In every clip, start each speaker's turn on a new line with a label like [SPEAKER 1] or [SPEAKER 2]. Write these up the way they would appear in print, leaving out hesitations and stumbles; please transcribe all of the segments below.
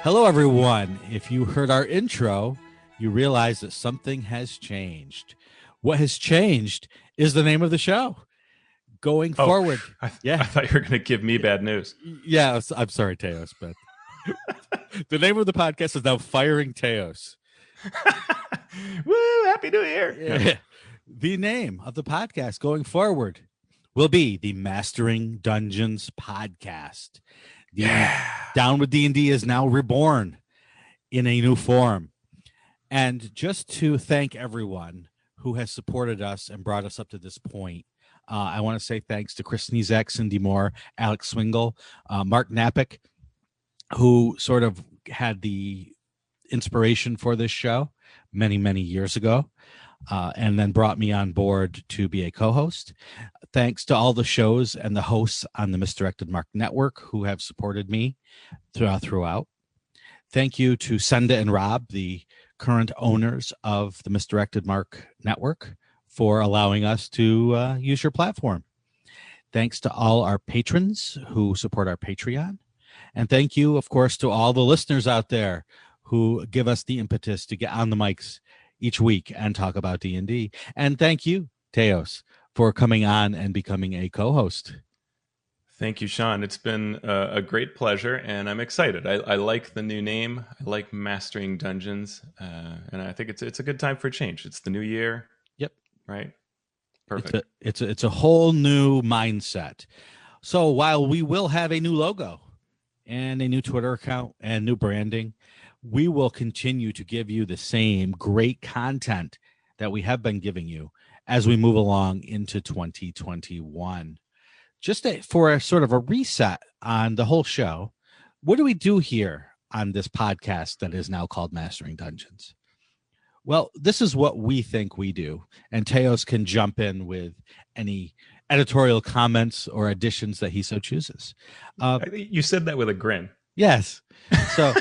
[SPEAKER 1] Hello, everyone. If you heard our intro, you realize that something has changed. What has changed is the name of the show. Going forward.
[SPEAKER 2] I thought you were going to give me bad news.
[SPEAKER 1] Yeah, I'm sorry, Teos, but the name of the podcast is now Firing Teos.
[SPEAKER 2] Woo! Happy New Year.
[SPEAKER 1] Yeah. The name of the podcast going forward will be the Mastering Dungeons podcast. Down with D&D is now reborn in a new form. And just to thank everyone who has supported us and brought us up to this point, I want to say thanks to Chris Nizek, Cindy Moore, Alex Swingle, Mark Napick, who sort of had the inspiration for this show many, many years ago, and then brought me on board to be a co-host. Thanks to all the shows and the hosts on the Misdirected Mark Network who have supported me throughout. Thank you to Senda and Rob, the current owners of the Misdirected Mark Network, for allowing us to use your platform. Thanks to all our patrons who support our Patreon. And thank you, of course, to all the listeners out there who give us the impetus to get on the mics each week and talk about D&D. And thank you, Teos, for coming on and becoming a co-host.
[SPEAKER 2] Thank you, Shawn. It's been a great pleasure, and I'm excited. I like the new name. I like Mastering Dungeons, and I think it's a good time for a change. It's the new year.
[SPEAKER 1] Yep.
[SPEAKER 2] Right. Perfect.
[SPEAKER 1] It's a whole new mindset. So while we will have a new logo and a new Twitter account and new branding, we will continue to give you the same great content that we have been giving you as we move along into 2021. Just for a sort of a reset on the whole show, what do we do here on this podcast that is now called Mastering Dungeons? Well, this is what we think we do, and Teos can jump in with any editorial comments or additions that he so chooses.
[SPEAKER 2] You said that with a grin.
[SPEAKER 1] Yes. So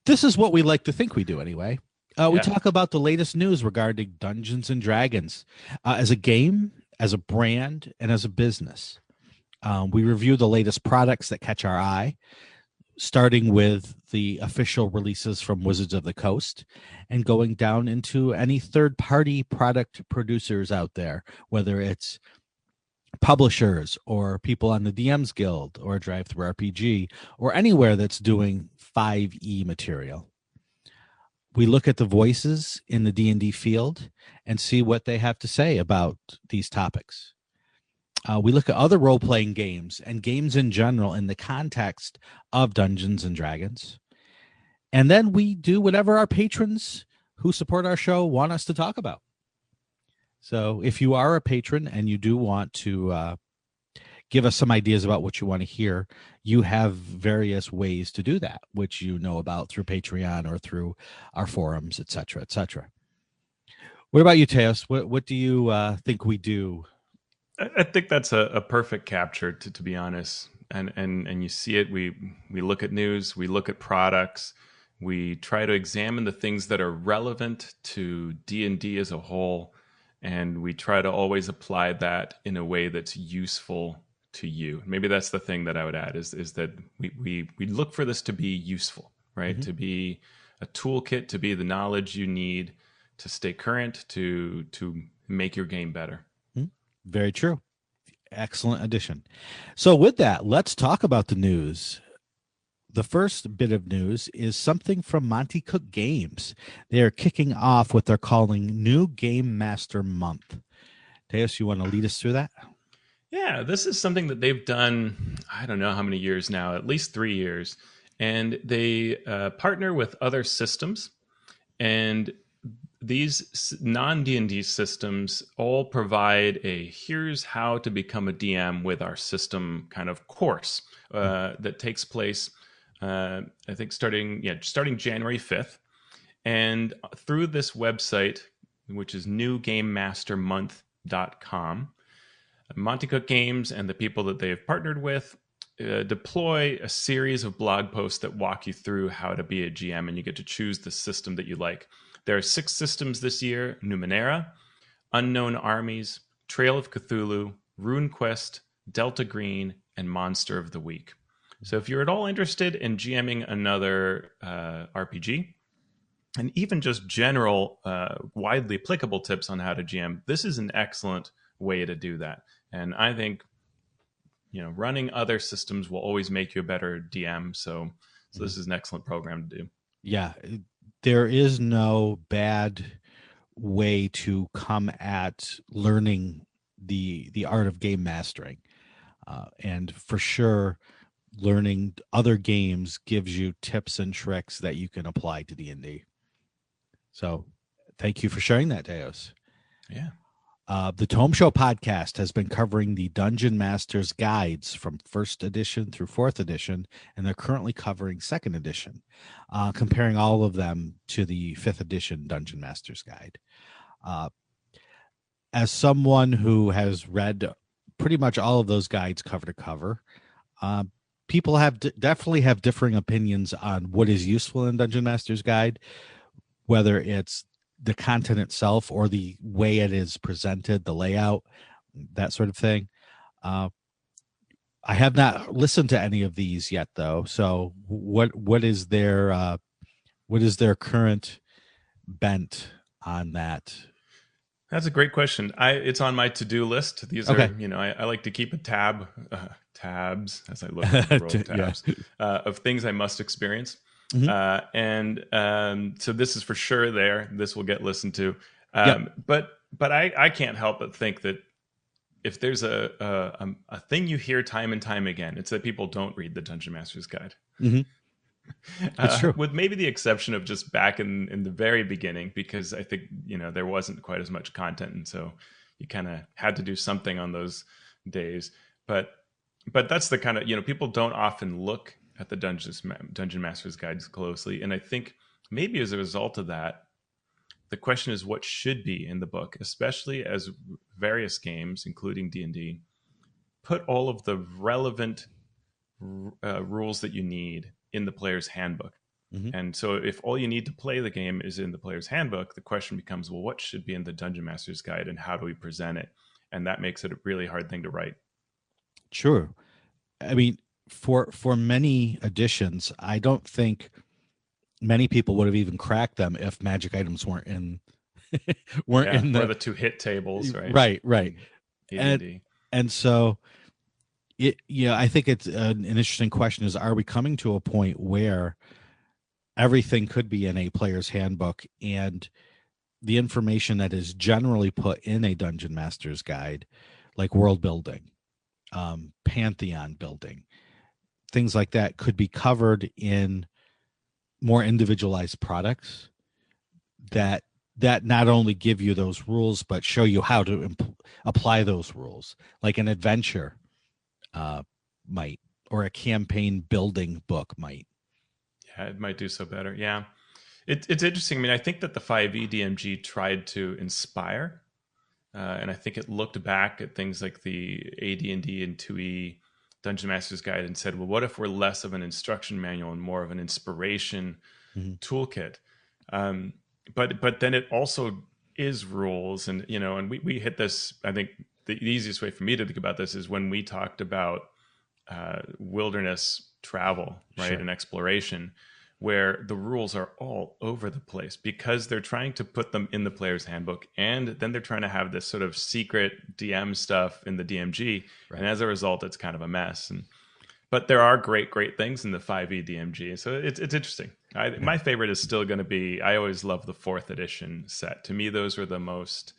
[SPEAKER 1] this is what we like to think we do anyway. We talk about the latest news regarding Dungeons and Dragons as a game, as a brand, and as a business. We review the latest products that catch our eye, starting with the official releases from Wizards of the Coast and going down into any third-party product producers out there, whether it's publishers or people on the DM's Guild or Drive-Thru RPG or anywhere that's doing 5e material. We look at the voices in the D&D field and see what they have to say about these topics. We look at other role-playing games and games in general in the context of Dungeons and Dragons. And then we do whatever our patrons who support our show want us to talk about. So if you are a patron and you do want to give us some ideas about what you want to hear, you have various ways to do that, which you know about through Patreon or through our forums, et cetera, et cetera. What about you, Teos? What do you think we do?
[SPEAKER 2] I think that's a perfect capture, to be honest. And you see it. We look at news, we look at products, we try to examine the things that are relevant to D&D as a whole, and we try to always apply that in a way that's useful to you. Maybe that's the thing that I would add is that we look for this to be useful, right? Mm-hmm. To be a toolkit, to be the knowledge you need to stay current, to make your game better.
[SPEAKER 1] Very true. Excellent addition. So with that, let's talk about the news. The first bit of news is something from Monte Cooke Games. They are kicking off what they're calling New Game Master Month. Teos, you want to lead us through that?
[SPEAKER 2] Yeah, this is something that they've done, I don't know how many years now, at least 3 years. And they partner with other systems. And these non-D&D systems all provide a here's how to become a DM with our system kind of course that takes place, I think, starting January 5th. And through this website, which is newgamemastermonth.com, Monte Cooke Games and the people that they have partnered with deploy a series of blog posts that walk you through how to be a GM, and you get to choose the system that you like. There are 6 systems this year: Numenera, Unknown Armies, Trail of Cthulhu, RuneQuest, Delta Green, and Monster of the Week. So if you're at all interested in GMing another RPG, and even just general, widely applicable tips on how to GM, this is an excellent way to do that. And I think, running other systems will always make you a better DM. So this is an excellent program to do.
[SPEAKER 1] Yeah, there is no bad way to come at learning the art of game mastering, and for sure, learning other games gives you tips and tricks that you can apply to D&D. So, thank you for sharing that, Teos.
[SPEAKER 2] Yeah.
[SPEAKER 1] The Tome Show podcast has been covering the Dungeon Master's guides from 1st edition through 4th edition, and they're currently covering 2nd edition, comparing all of them to the 5th edition Dungeon Master's guide. As someone who has read pretty much all of those guides cover to cover, people definitely have differing opinions on what is useful in Dungeon Master's guide, whether it's the content itself or the way it is presented, the layout, that sort of thing. I have not listened to any of these yet, though. So what is their current bent on that?
[SPEAKER 2] That's a great question. It's on my to-do list. These are, I like to keep a tabs as I look at the row of tabs of things I must experience. Mm-hmm. So this is for sure there. This will get listened to. But I can't help but think that if there's a thing you hear time and time again, it's that people don't read the Dungeon Master's Guide.
[SPEAKER 1] Mm-hmm. It's true.
[SPEAKER 2] With maybe the exception of just back in the very beginning, because I think, there wasn't quite as much content. And so you kind of had to do something on those days. But that's the kind of, people don't often look at the Dungeon Master's Guides closely. And I think maybe as a result of that, the question is what should be in the book, especially as various games, including D&D, put all of the relevant rules that you need in the player's handbook. Mm-hmm. And so if all you need to play the game is in the player's handbook, the question becomes, well, what should be in the Dungeon Master's Guide and how do we present it? And that makes it a really hard thing to write.
[SPEAKER 1] Sure. I mean, for many editions, I don't think many people would have even cracked them if magic items weren't in in
[SPEAKER 2] the 2 hit tables, right?
[SPEAKER 1] Right. And so I think it's an interesting question is, are we coming to a point where everything could be in a player's handbook and the information that is generally put in a Dungeon Master's Guide, like world building, pantheon building, things like that, could be covered in more individualized products that not only give you those rules, but show you how to apply those rules, like an adventure might, or a campaign building book might.
[SPEAKER 2] Yeah, it might do so better. Yeah. It's interesting. I mean, I think that the 5e DMG tried to inspire, and I think it looked back at things like the AD&D and 2e Dungeon Master's Guide and said, well, what if we're less of an instruction manual and more of an inspiration toolkit? But then it also is rules. And, and we hit this, I think the easiest way for me to think about this is when we talked about wilderness travel, right? Sure. And exploration, where the rules are all over the place because they're trying to put them in the player's handbook. And then they're trying to have this sort of secret DM stuff in the DMG. Right. And as a result, it's kind of a mess. But there are great things in the 5e DMG. So it's interesting. My favorite is still going to be, I always love the 4th edition set. To me, those were the most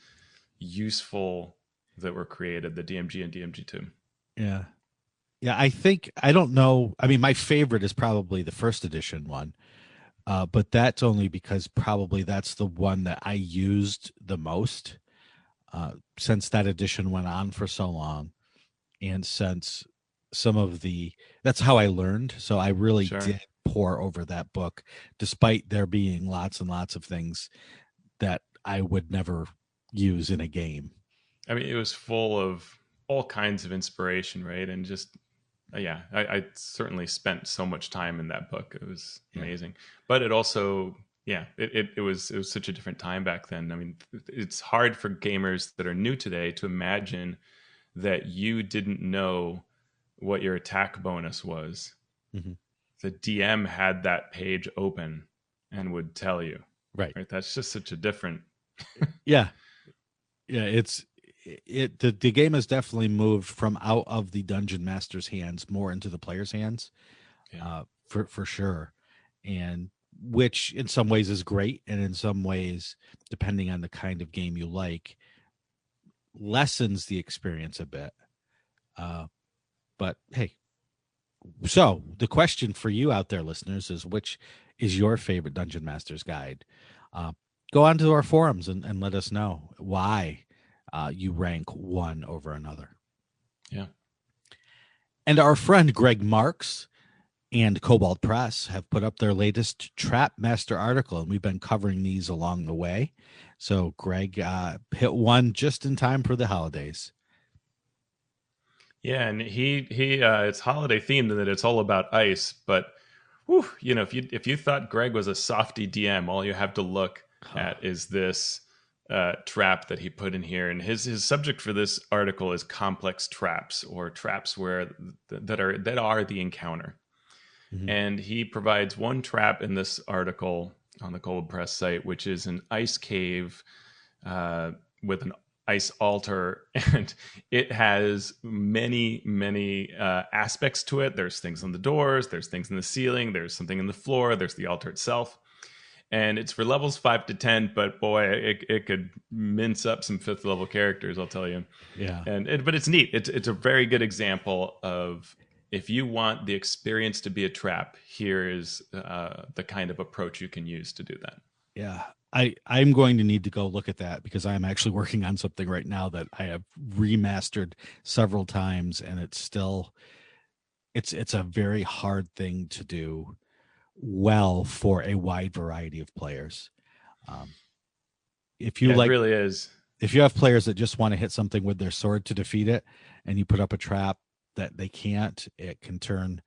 [SPEAKER 2] useful that were created, the DMG and DMG2.
[SPEAKER 1] Yeah. Yeah, I don't know. I mean, my favorite is probably the 1st edition one, but that's only because probably that's the one that I used the most since that edition went on for so long. And since that's how I learned. So I really did pour over that book, despite there being lots and lots of things that I would never use in a game.
[SPEAKER 2] I mean, it was full of all kinds of inspiration, right? And just, I certainly spent so much time in that book. It was amazing. But it also Yeah, it was such a different time back then. I mean, it's hard for gamers that are new today to imagine that you didn't know what your attack bonus was.
[SPEAKER 1] Mm-hmm.
[SPEAKER 2] The DM had that page open and would tell you.
[SPEAKER 1] Right.
[SPEAKER 2] That's just such a different.
[SPEAKER 1] Yeah. Yeah. The game has definitely moved from out of the dungeon master's hands more into the player's hands, for sure. And which in some ways is great, and in some ways, depending on the kind of game you like, lessens the experience a bit. But hey, so the question for you out there, listeners, is which is your favorite Dungeon Master's Guide? Go onto our forums and let us know why you rank one over another.
[SPEAKER 2] Yeah.
[SPEAKER 1] And our friend Greg Marks and Kobold Press have put up their latest Trapmaster article, and we've been covering these along the way. So Greg hit one just in time for the holidays.
[SPEAKER 2] Yeah, and he it's holiday themed in that it's all about ice. But, whew, if you thought Greg was a softy DM, all you have to look at is this trap that he put in here. And his subject for this article is complex traps, or traps that are the encounter. Mm-hmm. And he provides one trap in this article on the Cold Press site, which is an ice cave with an ice altar, and it has many aspects to it. There's things on the doors, there's things in the ceiling, there's something in the floor, there's the altar itself. And it's for levels 5 to 10, but boy, it could mince up some 5th level characters, I'll tell you.
[SPEAKER 1] Yeah.
[SPEAKER 2] But it's neat. It's a very good example of, if you want the experience to be a trap, here is the kind of approach you can use to do that.
[SPEAKER 1] Yeah. I'm going to need to go look at that, because I'm actually working on something right now that I have remastered several times, and it's a very hard thing to do well for a wide variety of players. It
[SPEAKER 2] really is.
[SPEAKER 1] If you have players that just want to hit something with their sword to defeat it, and you put up a trap that they can't, it can turn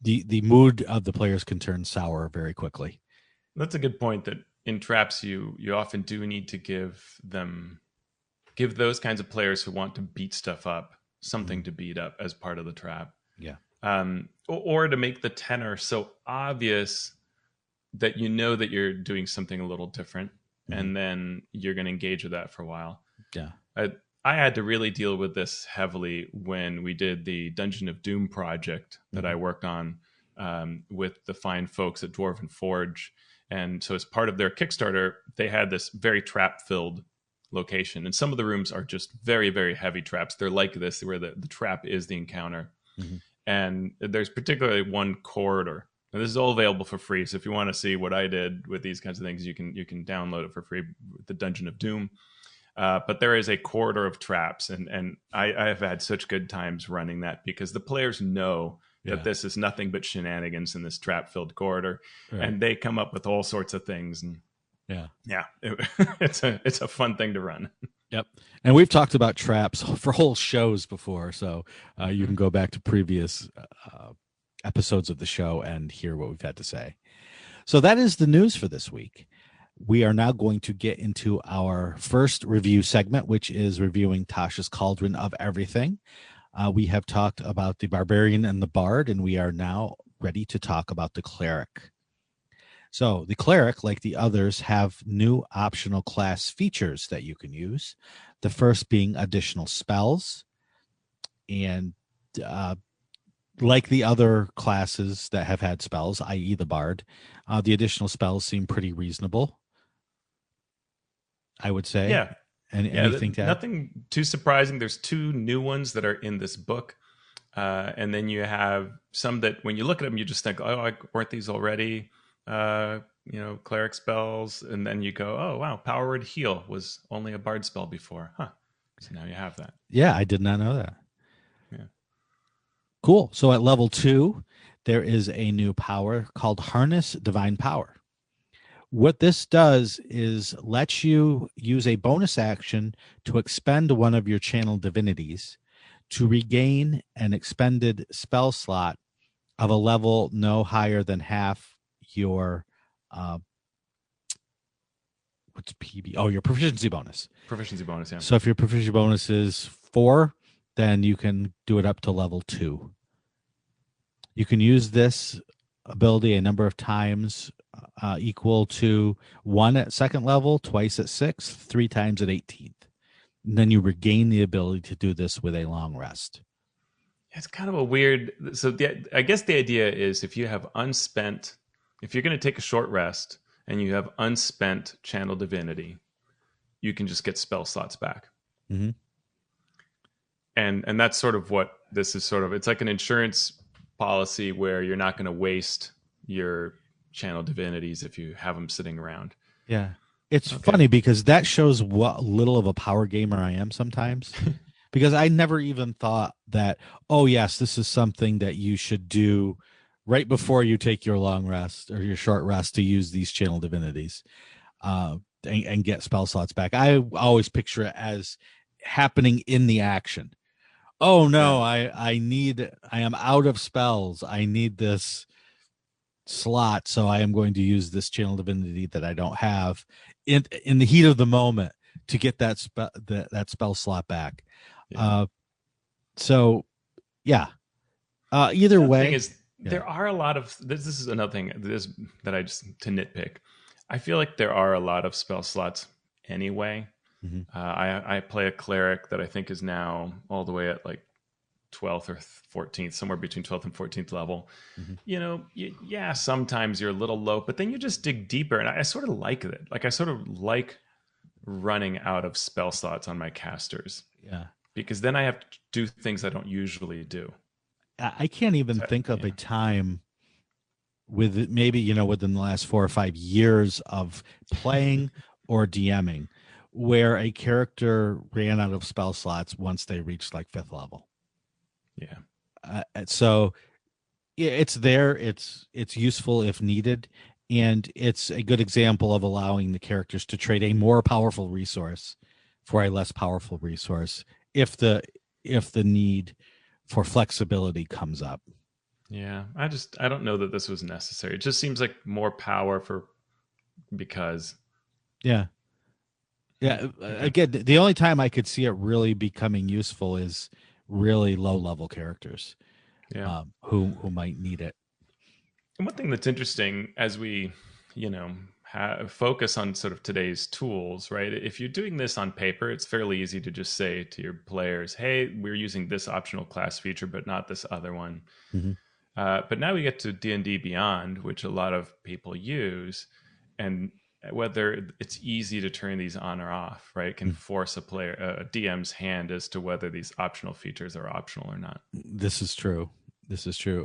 [SPEAKER 1] the mood of the players can turn sour very quickly.
[SPEAKER 2] That's a good point, that in traps you often do need to give those kinds of players who want to beat stuff up something to beat up as part of the trap.
[SPEAKER 1] Yeah.
[SPEAKER 2] Or to make the tenor so obvious that you know that you're doing something a little different, and then you're going to engage with that for a while.
[SPEAKER 1] Yeah.
[SPEAKER 2] I had to really deal with this heavily when we did the Dungeon of Doom project that I worked on with the fine folks at Dwarven Forge. And so as part of their Kickstarter, they had this very trap-filled location. And some of the rooms are just very, very heavy traps. They're like this, where the trap is the encounter. Mm-hmm. And there's particularly one corridor. And this is all available for free. So if you want to see what I did with these kinds of things, you can download it for free with the Dungeon of Doom. But there is a corridor of traps. And I have had such good times running that, because the players know that this is nothing but shenanigans in this trap-filled corridor, and they come up with all sorts of things. And it's a fun thing to run.
[SPEAKER 1] Yep, and we've talked about traps for whole shows before, so you can go back to previous episodes of the show and hear what we've had to say. So that is the news for this week. We are now going to get into our first review segment, which is reviewing Tasha's Cauldron of Everything. We have talked about the Barbarian and the Bard, and we are now ready to talk about the Cleric. So the Cleric, like the others, have new optional class features that you can use. The first being additional spells. And like the other classes that have had spells, i.e. the Bard, the additional spells seem pretty reasonable, I would say.
[SPEAKER 2] Yeah.
[SPEAKER 1] Anything to add?
[SPEAKER 2] Nothing too surprising. There's 2 new ones that are in this book. And then you have some that when you look at them, you just think, oh, weren't these already, cleric spells? And then you go, oh, wow, Power Word Heal was only a bard spell before. Huh. So now you have that.
[SPEAKER 1] Yeah, I did not know that.
[SPEAKER 2] Yeah.
[SPEAKER 1] Cool. So at level 2, there is a new power called Harness Divine Power. What this does is lets you use a bonus action to expend one of your channel divinities to regain an expended spell slot of a level no higher than half your what's PB? Oh, your proficiency bonus.
[SPEAKER 2] Proficiency bonus, yeah.
[SPEAKER 1] So if your proficiency bonus is 4, then you can do it up to level 2. You can use this ability a number of times, equal to 1 at 2nd level, twice at 6th, 3 times at 18th. And then you regain the ability to do this with a long rest.
[SPEAKER 2] It's kind of a weird. So I guess the idea is if you have unspent, if you're going to take a short rest and you have unspent channel divinity, you can just get spell slots back.
[SPEAKER 1] Mm-hmm.
[SPEAKER 2] And that's sort of what this is sort of. It's like an insurance policy where you're not going to waste your channel divinities if you have them sitting around.
[SPEAKER 1] Yeah. It's funny because that shows what little of a power gamer I am sometimes. Because I never even thought that, oh, yes, this is something that you should do right before you take your long rest or your short rest to use these channel divinities and get spell slots back. I always picture it as happening in the action. Oh, no, I am out of spells. I need this slot, so I am going to use this channel divinity that I don't have in the heat of the moment to get that spell slot back. Yeah. So yeah. Either way,
[SPEAKER 2] thing is, there are a lot of this is another thing that I just to nitpick. I feel like there are a lot of spell slots anyway. Mm-hmm. I play a cleric that I think is now all the way at like 12th or 14th, somewhere between 12th and 14th level. Mm-hmm. You know, sometimes you're a little low, but then you just dig deeper, and I sort of like it. Like I sort of like running out of spell slots on my casters.
[SPEAKER 1] Yeah.
[SPEAKER 2] Because then I have to do things I don't usually do.
[SPEAKER 1] I can't even think of a time with maybe, within the last 4 or 5 years of playing or DMing where a character ran out of spell slots once they reached like 5th level.
[SPEAKER 2] Yeah.
[SPEAKER 1] So it's there. It's useful if needed. And it's a good example of allowing the characters to trade a more powerful resource for a less powerful resource if the need for flexibility comes up.
[SPEAKER 2] Yeah, I don't know that this was necessary. It just seems like more power because.
[SPEAKER 1] Yeah. Again, the only time I could see it really becoming useful is really low level characters, who might need it.
[SPEAKER 2] And one thing that's interesting as we, focus on sort of today's tools, right? If you're doing this on paper, it's fairly easy to just say to your players, hey, we're using this optional class feature, but not this other one. Mm-hmm. But now we get to D&D Beyond, which a lot of people use, and whether it's easy to turn these on or off, right? Can force a DM's hand as to whether these optional features are optional or not.
[SPEAKER 1] This is true,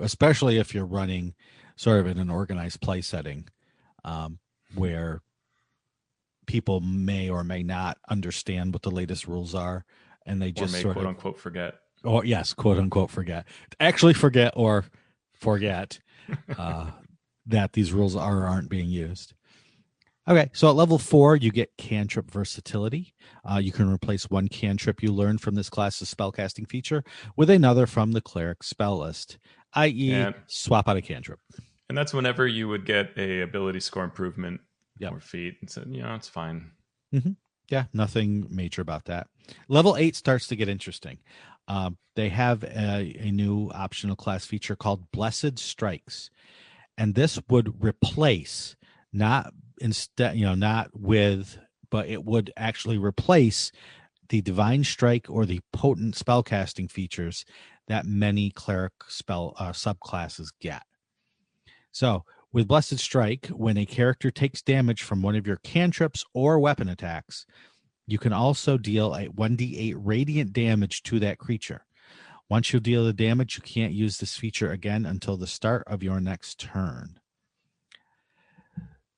[SPEAKER 1] especially if you're running sort of in an organized play setting, where people may or may not understand what the latest rules are, and they just
[SPEAKER 2] quote unquote forget.
[SPEAKER 1] Or yes, quote unquote forget. Actually forget or forget that these rules aren't being used. Okay, so at level 4, you get cantrip versatility. You can replace one cantrip you learned from this class's spellcasting feature with another from the cleric spell list, i.e. swap out a cantrip.
[SPEAKER 2] And that's whenever you would get a ability score improvement or feat. And so, it's fine.
[SPEAKER 1] Mm-hmm. Yeah, nothing major about that. Level 8 starts to get interesting. They have a new optional class feature called Blessed Strikes. And this would replace, but it would actually replace the Divine Strike or the potent spellcasting features that many cleric spell subclasses get. So with Blessed Strike, when a character takes damage from one of your cantrips or weapon attacks, you can also deal a 1d8 radiant damage to that creature. Once you deal the damage, you can't use this feature again until the start of your next turn.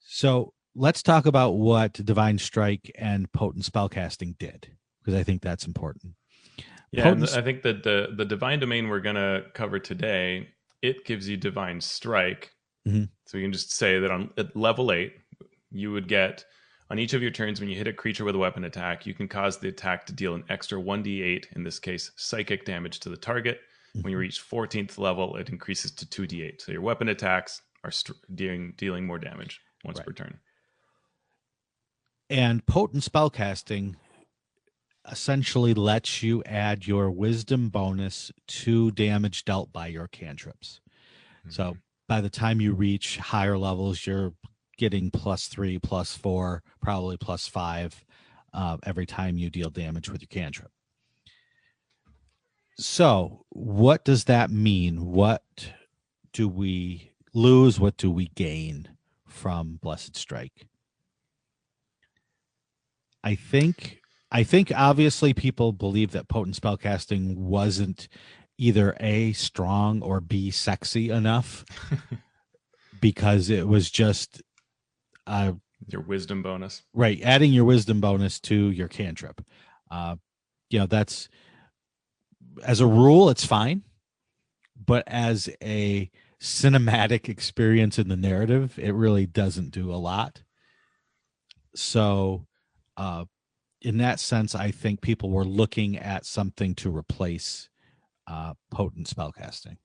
[SPEAKER 1] So let's talk about what Divine Strike and Potent Spellcasting did, because I think that's important.
[SPEAKER 2] Yeah, and I think that the Divine Domain we're going to cover today, it gives you Divine Strike. Mm-hmm. So you can just say that at level 8, you would get, on each of your turns when you hit a creature with a weapon attack, you can cause the attack to deal an extra 1d8, in this case, psychic damage to the target. Mm-hmm. When you reach 14th level, it increases to 2d8. So your weapon attacks are dealing more damage once per turn.
[SPEAKER 1] And potent spellcasting essentially lets you add your wisdom bonus to damage dealt by your cantrips. So by the time you reach higher levels, you're getting +3, +4, probably +5 every time you deal damage with your cantrip. So what does that mean? What do we lose? What do we gain from Blessed Strike? I think obviously people believe that potent spellcasting wasn't either A, strong, or B, sexy enough because it was just
[SPEAKER 2] your wisdom bonus.
[SPEAKER 1] Right, adding your wisdom bonus to your cantrip. That's, as a rule, it's fine, but as a cinematic experience in the narrative, it really doesn't do a lot. So in that sense, I think people were looking at something to replace potent spellcasting.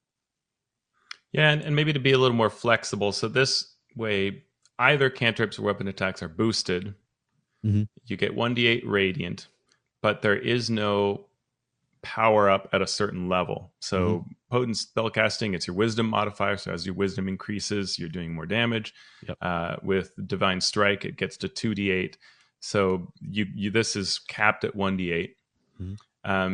[SPEAKER 2] Yeah, and maybe to be a little more flexible. So this way, either cantrips or weapon attacks are boosted.
[SPEAKER 1] Mm-hmm.
[SPEAKER 2] You get 1d8 radiant, but there is no power up at a certain level. So potent spellcasting, it's your wisdom modifier. So as your wisdom increases, you're doing more damage.
[SPEAKER 1] Yep.
[SPEAKER 2] With divine strike, it gets to 2d8. So you this is capped at 1d8.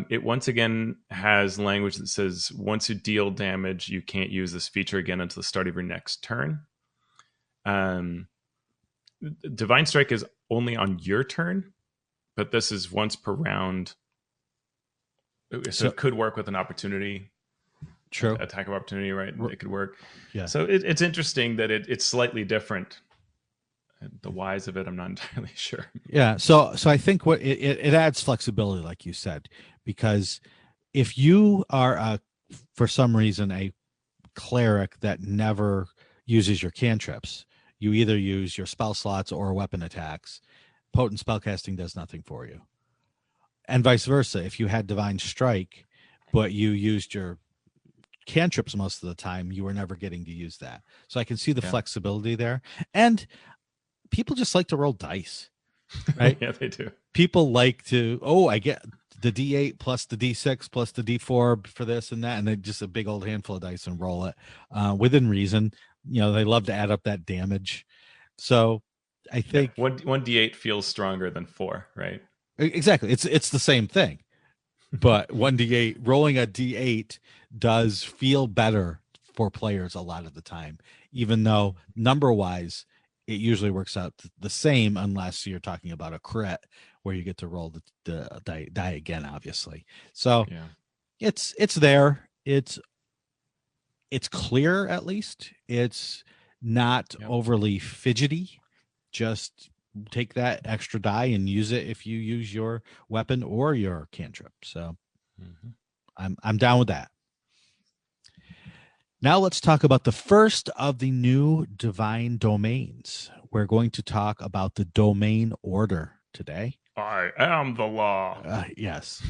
[SPEAKER 2] It once again has language that says once you deal damage, you can't use this feature again until the start of your next turn. Divine strike is only on your turn, but this is once per round. So it could work with an opportunity.
[SPEAKER 1] True.
[SPEAKER 2] Attack of opportunity, right? It could work.
[SPEAKER 1] Yeah.
[SPEAKER 2] So it's interesting that it's slightly different. The whys of it, I'm not entirely sure.
[SPEAKER 1] Yeah. So I think what it adds flexibility, like you said, because if you are for some reason a cleric that never uses your cantrips, you either use your spell slots or weapon attacks. Potent spellcasting does nothing for you. And vice versa. If you had divine strike, but you used your cantrips most of the time, you were never getting to use that. So I can see the flexibility there. And people just like to roll dice, right?
[SPEAKER 2] Yeah, they do.
[SPEAKER 1] People like to, I get the D8 plus the D6 plus the D4 for this and that, and then just a big old handful of dice and roll it within reason. They love to add up that damage. So I think
[SPEAKER 2] one D8 feels stronger than 4, right?
[SPEAKER 1] Exactly. It's the same thing. But 1d8, rolling a d8 does feel better for players a lot of the time, even though number-wise, it usually works out the same unless you're talking about a crit where you get to roll the die again, obviously. So it's there. It's clear, at least. It's not overly fidgety. Just take that extra die and use it if you use your weapon or your cantrip. So I'm down with that. Now let's talk about the first of the new divine domains. We're going to talk about the domain order today.
[SPEAKER 2] I am the law.
[SPEAKER 1] Yes.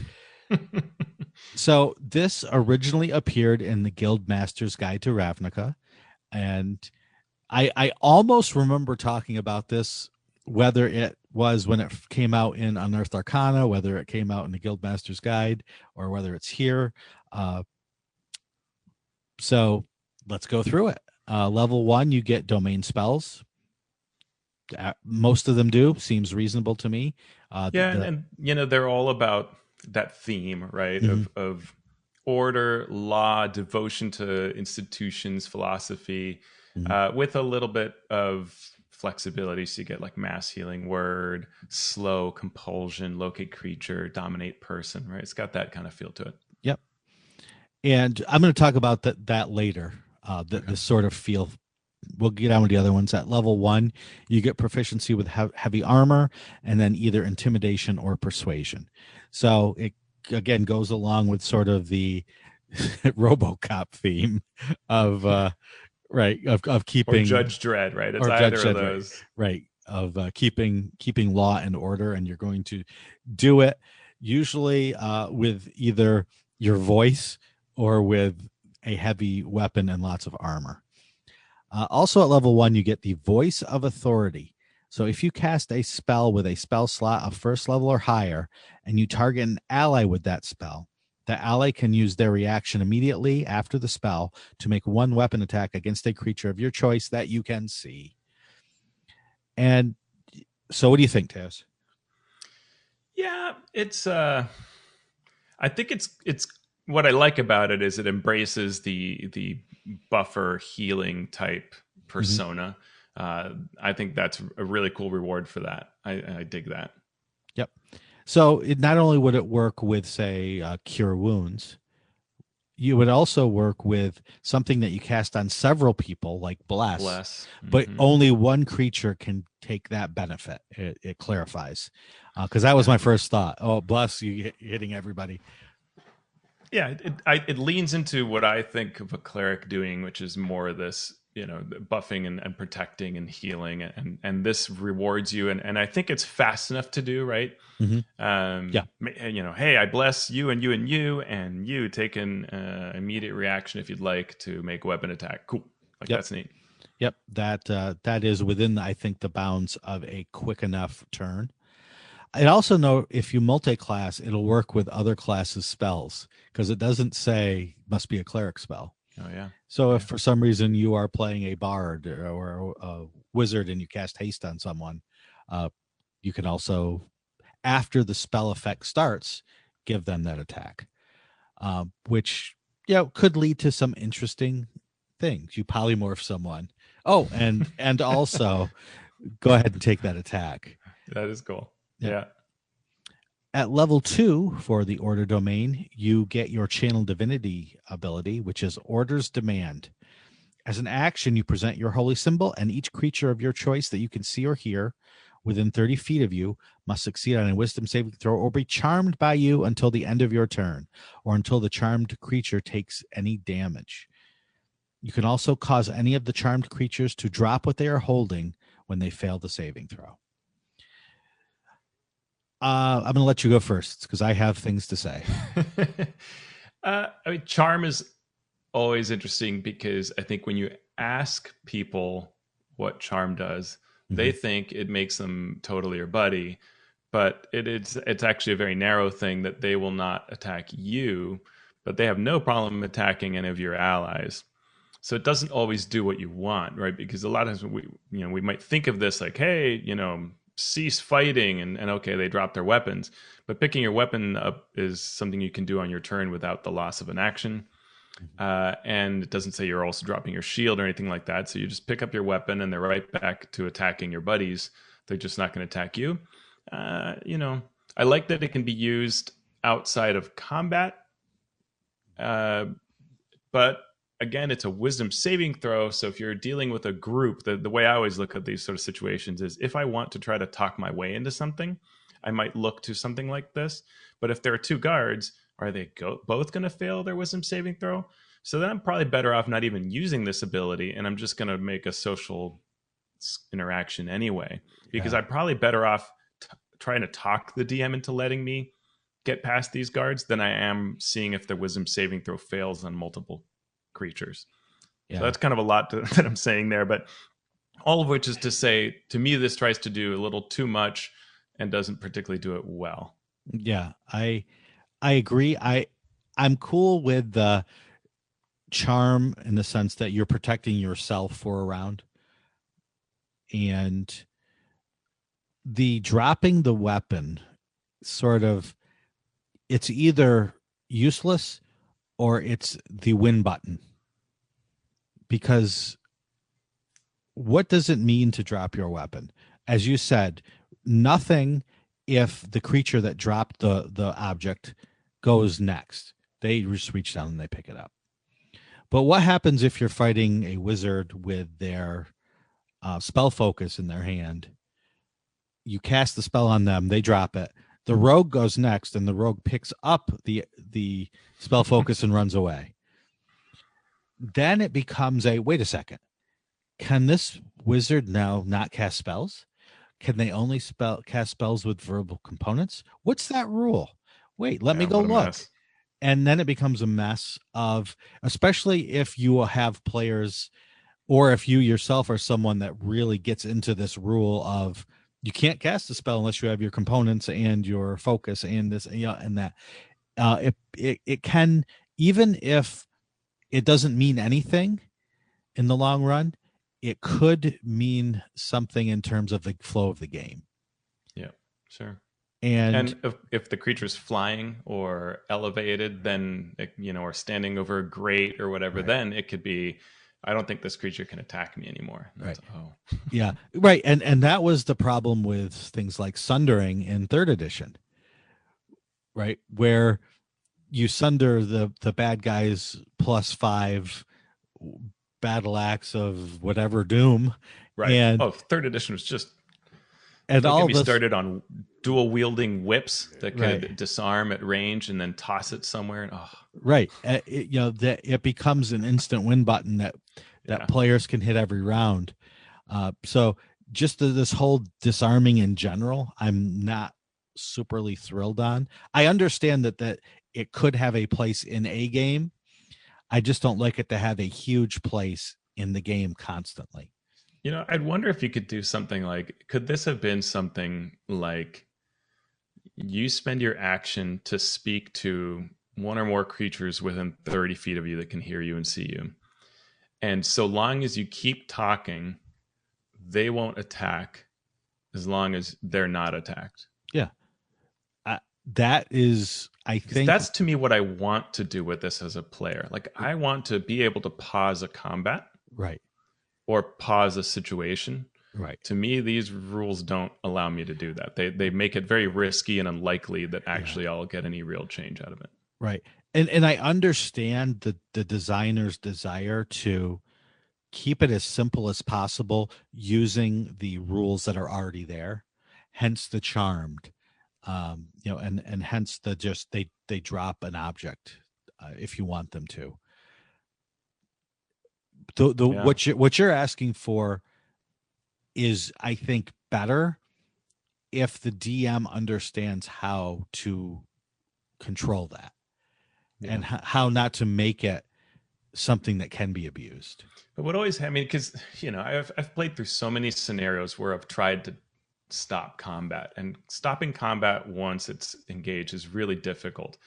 [SPEAKER 1] So this originally appeared in the Guildmaster's Guide to Ravnica, and I almost remember talking about this, whether it was when it came out in Unearthed Arcana, whether it came out in the Guildmaster's Guide, or whether it's here. So let's go through it. Level 1, you get domain spells. Most of them do. Seems reasonable to me.
[SPEAKER 2] And they're all about that theme, right? Of order, law, devotion to institutions, philosophy, with a little bit of flexibility. So you get like mass healing word, slow, compulsion, locate creature, dominate person, right? It's got that kind of feel to it.
[SPEAKER 1] Yep. And I'm going to talk about that later. The sort of feel. We'll get on with the other ones. At level 1, you get proficiency with heavy armor and then either intimidation or persuasion. So it again goes along with sort of the RoboCop theme of of keeping,
[SPEAKER 2] or Judge Dredd, right? It's either of those,
[SPEAKER 1] right? Of keeping law and order, and you're going to do it usually with either your voice or with a heavy weapon and lots of armor. Also at level 1, you get the voice of authority. So if you cast a spell with a spell slot of first level or higher, and you target an ally with that spell, the ally can use their reaction immediately after the spell to make one weapon attack against a creature of your choice that you can see. And so what do you think, Teos?
[SPEAKER 2] Yeah, it's I think it's what I like about it is it embraces the buffer healing type persona. I think that's a really cool reward for that. I dig that.
[SPEAKER 1] Yep. So it not only would it work with, say, cure wounds, you would also work with something that you cast on several people, like bless. But only one creature can take that benefit. It clarifies, because that was my first thought. Oh, bless, you hitting everybody.
[SPEAKER 2] Yeah, it leans into what I think of a cleric doing, which is more of this, buffing and protecting and healing, and this rewards you, and I think it's fast enough to do, right? Hey, I bless you and you and you, and you take an immediate reaction if you'd like to make a weapon attack. Cool, that's neat.
[SPEAKER 1] Yep, that is within, I think, the bounds of a quick enough turn. I'd also know if you multi-class, it'll work with other classes' spells, because it doesn't say must be a cleric spell.
[SPEAKER 2] Oh, yeah.
[SPEAKER 1] So if for some reason you are playing a bard or a wizard and you cast haste on someone, you can also, after the spell effect starts, give them that attack, which could lead to some interesting things. You polymorph someone. Oh, and also go ahead and take that attack.
[SPEAKER 2] That is cool. Yeah.
[SPEAKER 1] At level 2 for the Order domain, you get your Channel Divinity ability, which is Order's Demand. As an action, you present your holy symbol, and each creature of your choice that you can see or hear within 30 feet of you must succeed on a wisdom saving throw or be charmed by you until the end of your turn, or until the charmed creature takes any damage. You can also cause any of the charmed creatures to drop what they are holding when they fail the saving throw. I'm going to let you go first because I have things to say.
[SPEAKER 2] Charm is always interesting because I think when you ask people what charm does, they think it makes them totally your buddy, but it's actually a very narrow thing that they will not attack you, but they have no problem attacking any of your allies. So it doesn't always do what you want, right? Because a lot of times we might think of this like, hey, cease fighting, and okay, they drop their weapons, but picking your weapon up is something you can do on your turn without the loss of an action. And it doesn't say you're also dropping your shield or anything like that. So you just pick up your weapon and they're right back to attacking your buddies. They're just not going to attack you. I like that it can be used outside of combat. But again, it's a wisdom saving throw. So if you're dealing with a group, the way I always look at these sort of situations is if I want to try to talk my way into something, I might look to something like this. But if there are two guards, are they both going to fail their wisdom saving throw? So then I'm probably better off not even using this ability, and I'm just going to make a social interaction anyway, because I'm probably better off trying to talk the DM into letting me get past these guards than I am seeing if the wisdom saving throw fails on multiple creatures. So that's kind of a lot that I'm saying there, but all of which is to say, to me, this tries to do a little too much and doesn't particularly do it well.
[SPEAKER 1] Yeah, I agree. I'm cool with the charm in the sense that you're protecting yourself for a round, and the dropping the weapon sort of, it's either useless or it's the win button, because what does it mean to drop your weapon? As you said, nothing if the creature that dropped the object goes next. They just reach down and they pick it up. But what happens if you're fighting a wizard with their spell focus in their hand? You cast the spell on them, they drop it. The rogue goes next, and the rogue picks up the spell focus and runs away. Then it becomes wait a second. Can this wizard now not cast spells? Can they only cast spells with verbal components? What's that rule? Wait, let me go look. Mess. And then it becomes a mess of, especially if you have players or if you yourself are someone that really gets into this rule of you can't cast a spell unless you have your components and your focus and this, and that, it can, even if it doesn't mean anything in the long run, it could mean something in terms of the flow of the game.
[SPEAKER 2] Yeah, sure.
[SPEAKER 1] And
[SPEAKER 2] if the creature's flying or elevated, then or standing over a grate or whatever, right, then it could be, I don't think this creature can attack me anymore.
[SPEAKER 1] Right. Yeah. Right. And that was the problem with things like Sundering in 3rd edition, right? Where you sunder the bad guys +5 battle axe of whatever doom.
[SPEAKER 2] Right.
[SPEAKER 1] And
[SPEAKER 2] 3rd edition was just,
[SPEAKER 1] and
[SPEAKER 2] don't
[SPEAKER 1] all
[SPEAKER 2] get me started on dual wielding whips that could
[SPEAKER 1] right,
[SPEAKER 2] disarm at range and then toss it somewhere. And,
[SPEAKER 1] right. That it becomes an instant win button that players can hit every round. So just this whole disarming in general, I'm not superly thrilled on. I understand that it could have a place in a game. I just don't like it to have a huge place in the game constantly.
[SPEAKER 2] I'd wonder if you could do something like, could this have been something like you spend your action to speak to one or more creatures within 30 feet of you that can hear you and see you. And so long as you keep talking, they won't attack as long as they're not attacked.
[SPEAKER 1] Yeah. That is, I think
[SPEAKER 2] that's to me what I want to do with this as a player. Like, I want to be able to pause a combat.
[SPEAKER 1] Right.
[SPEAKER 2] Or pause a situation.
[SPEAKER 1] Right.
[SPEAKER 2] To me, these rules don't allow me to do that. They make it very risky and unlikely that actually I'll get any real change out of it.
[SPEAKER 1] Right. And I understand the designer's desire to keep it as simple as possible using the rules that are already there, hence the charmed, and hence the just they drop an object if you want them to. What you're asking for is, I think, better if the DM understands how to control that and how not to make it something that can be abused.
[SPEAKER 2] But what always, because I've played through so many scenarios where I've tried to stop combat, and stopping combat once it's engaged is really difficult.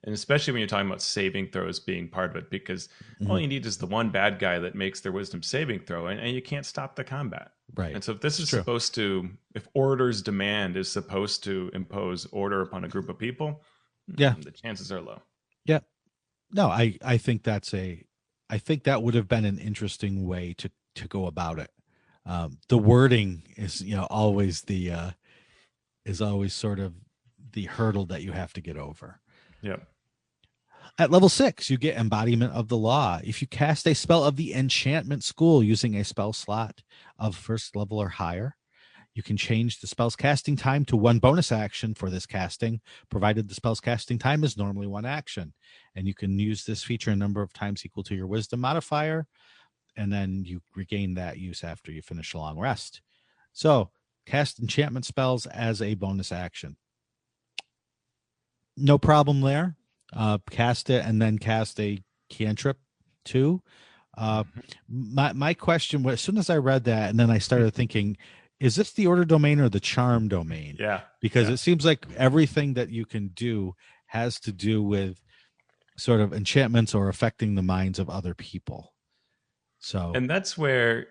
[SPEAKER 2] And especially when you're talking about saving throws being part of it, because all you need is the one bad guy that makes their wisdom saving throw, and you can't stop the combat.
[SPEAKER 1] Right.
[SPEAKER 2] And so if this is supposed to, if order's demand is supposed to impose order upon a group of people, the chances are low.
[SPEAKER 1] Yeah. No, I think I think that would have been an interesting way to go about it. The wording is, always is always sort of the hurdle that you have to get over.
[SPEAKER 2] Yep.
[SPEAKER 1] At level 6, you get Embodiment of the Law. If you cast a spell of the Enchantment School using a spell slot of 1st level or higher, you can change the spell's casting time to 1 bonus action for this casting, provided the spell's casting time is normally 1 action. And you can use this feature a number of times equal to your Wisdom modifier, and then you regain that use after you finish a long rest. So, cast enchantment spells as a bonus action. No problem there. Cast it and then cast a cantrip too. My question was, as soon as I read that, and then I started thinking, is this the order domain or the charm domain?
[SPEAKER 2] Yeah.
[SPEAKER 1] Because it seems like everything that you can do has to do with sort of enchantments or affecting the minds of other people. So,
[SPEAKER 2] and that's where,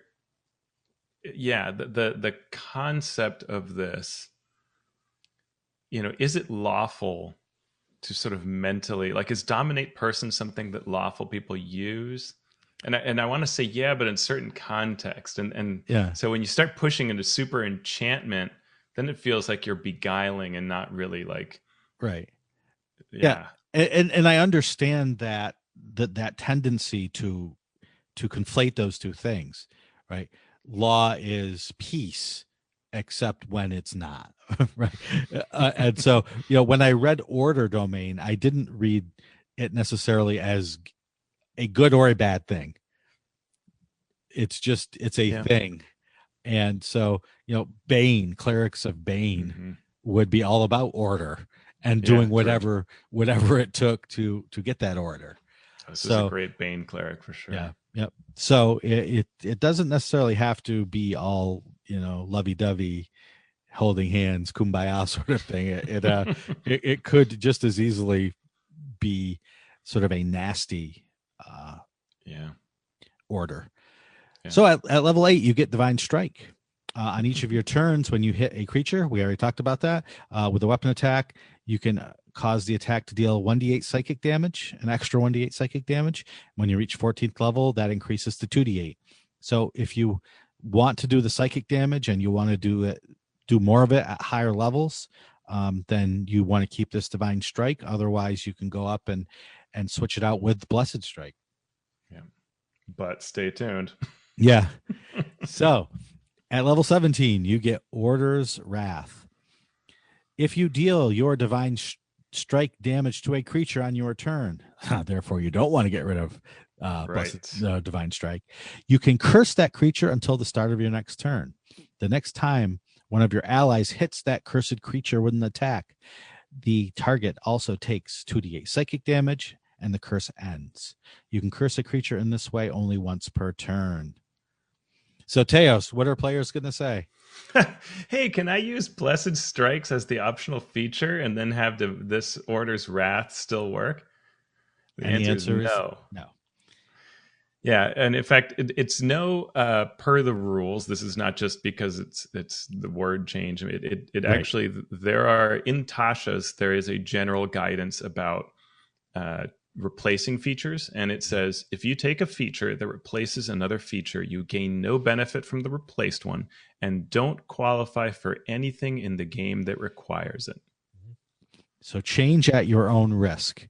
[SPEAKER 2] the concept of this, is it lawful to sort of mentally, like, is dominate person something that lawful people use? And I want to say, but in certain context. And so when you start pushing into super enchantment, then it feels like you're beguiling and not really like,
[SPEAKER 1] right. Yeah. And I understand that tendency to conflate those two things, right? Law is peace, except when it's not, right? And so, when I read order domain, I didn't read it necessarily as a good or a bad thing. It's a thing. And so, Bane, clerics of Bane would be all about order and doing whatever it took to get that order.
[SPEAKER 2] This is a great Bane cleric for sure.
[SPEAKER 1] Yeah. Yep. So it doesn't necessarily have to be all, lovey-dovey, holding hands, kumbaya sort of thing. It could just as easily be sort of a nasty
[SPEAKER 2] yeah.
[SPEAKER 1] order.
[SPEAKER 2] Yeah.
[SPEAKER 1] So at level 8, you get Divine Strike. On each of your turns, when you hit a creature, we already talked about that, with a weapon attack, you can cause the attack to deal 1d8 psychic damage, an extra 1d8 psychic damage. When you reach 14th level, that increases to 2d8. So if you want to do the psychic damage and you want to do more of it at higher levels, then you want to keep this Divine Strike. Otherwise, you can go up and switch it out with Blessed Strike.
[SPEAKER 2] Yeah, but stay tuned.
[SPEAKER 1] Yeah. So at level 17, you get Order's Wrath. If you deal your Divine Strike damage to a creature on your turn, therefore you don't want to get rid of Divine Strike, you can curse that creature until the start of your next turn. The next time one of your allies hits that cursed creature with an attack, the target also takes 2d8 psychic damage, and the curse ends. You can curse a creature in this way only once per turn. So, Teos, what are players going to say?
[SPEAKER 2] Hey, can I use Blessed Strikes as the optional feature and then have this Order's Wrath still work? The answer is no.
[SPEAKER 1] No.
[SPEAKER 2] Yeah, and in fact, it's no per the rules. This is not just because it's the word change. It right. Actually, there are in Tasha's, there is a general guidance about replacing features, and it says if you take a feature that replaces another feature, you gain no benefit from the replaced one and don't qualify for anything in the game that requires it.
[SPEAKER 1] So change at your own risk.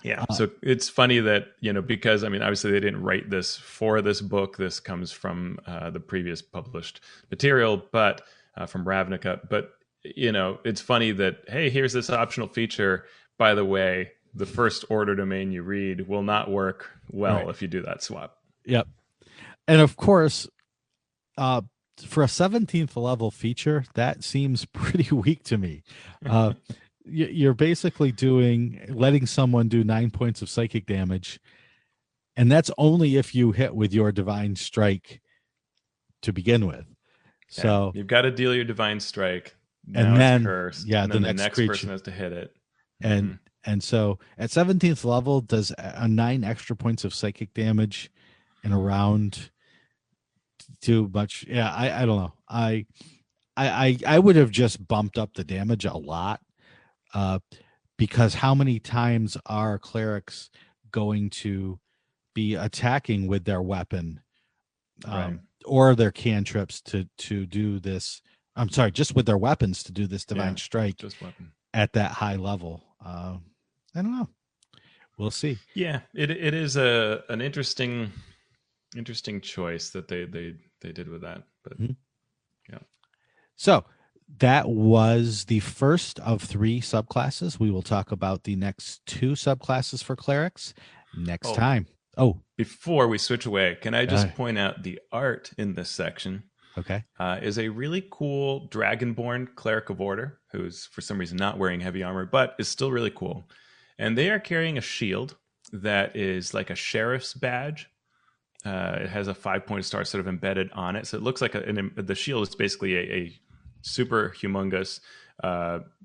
[SPEAKER 2] Yeah. So it's funny that, because obviously they didn't write this for this book. This comes from the previous published material, but from Ravnica. But, it's funny that, hey, here's this optional feature. By the way, the first order domain you read will not work well if you do that swap.
[SPEAKER 1] Yep. And of course, for a 17th level feature, that seems pretty weak to me. You're basically letting someone do 9 points of psychic damage, and that's only if you hit with your Divine Strike to begin with.
[SPEAKER 2] Yeah,
[SPEAKER 1] so
[SPEAKER 2] you've got to deal your Divine Strike,
[SPEAKER 1] and then
[SPEAKER 2] it's cursed,
[SPEAKER 1] yeah,
[SPEAKER 2] and then the next person has to hit it.
[SPEAKER 1] And so at 17th level, does a 9 extra points of psychic damage in a round too much? Yeah, I don't know. I would have just bumped up the damage a lot, because how many times are clerics going to be attacking with their weapon, or their cantrips to do this? I'm sorry, just with their weapons to do this Divine Strike
[SPEAKER 2] just weapon
[SPEAKER 1] at that high level. I don't know. We'll see.
[SPEAKER 2] Yeah, it is an interesting choice that they did with that. But yeah.
[SPEAKER 1] So that was the first of 3 subclasses. We will talk about the next 2 subclasses for clerics next time. Oh,
[SPEAKER 2] before we switch away, can I just point out the art in this section?
[SPEAKER 1] Okay.
[SPEAKER 2] Is a really cool Dragonborn cleric of order who's for some reason not wearing heavy armor, but is still really cool. And they are carrying a shield that is like a sheriff's badge. It has a 5-point star sort of embedded on it. So it looks like the shield is basically a super humongous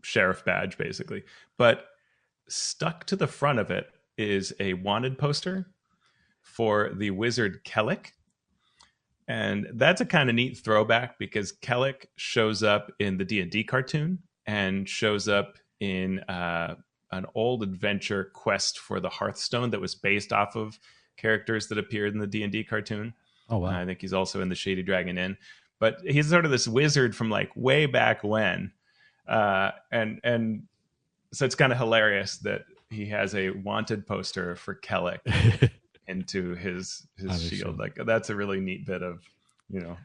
[SPEAKER 2] sheriff badge, basically. But stuck to the front of it is a wanted poster for the wizard Kellic. And that's a kind of neat throwback because Kellic shows up in the D&D cartoon and shows up in an old adventure quest for the Hearthstone that was based off of characters that appeared in the D&D cartoon.
[SPEAKER 1] Oh, wow.
[SPEAKER 2] I think he's also in the Shady Dragon Inn. But he's sort of this wizard from like way back when. And so it's kind of hilarious that he has a wanted poster for Kellic into his shield. Like that's a really neat bit of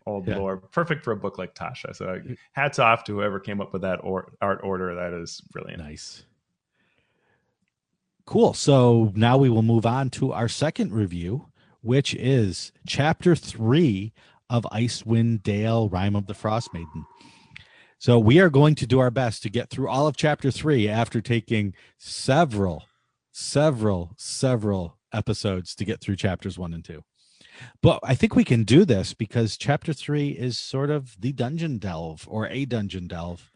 [SPEAKER 2] old lore, perfect for a book like Tasha. So hats off to whoever came up with that art order. That is brilliant.
[SPEAKER 1] Nice. Cool. So now we will move on to our second review, which is Chapter 3 of Icewind Dale, Rime of the Frost Maiden. So we are going to do our best to get through all of Chapter 3 after taking several episodes to get through Chapters 1 and 2. But I think we can do this because chapter 3 is sort of the dungeon delve or a dungeon delve.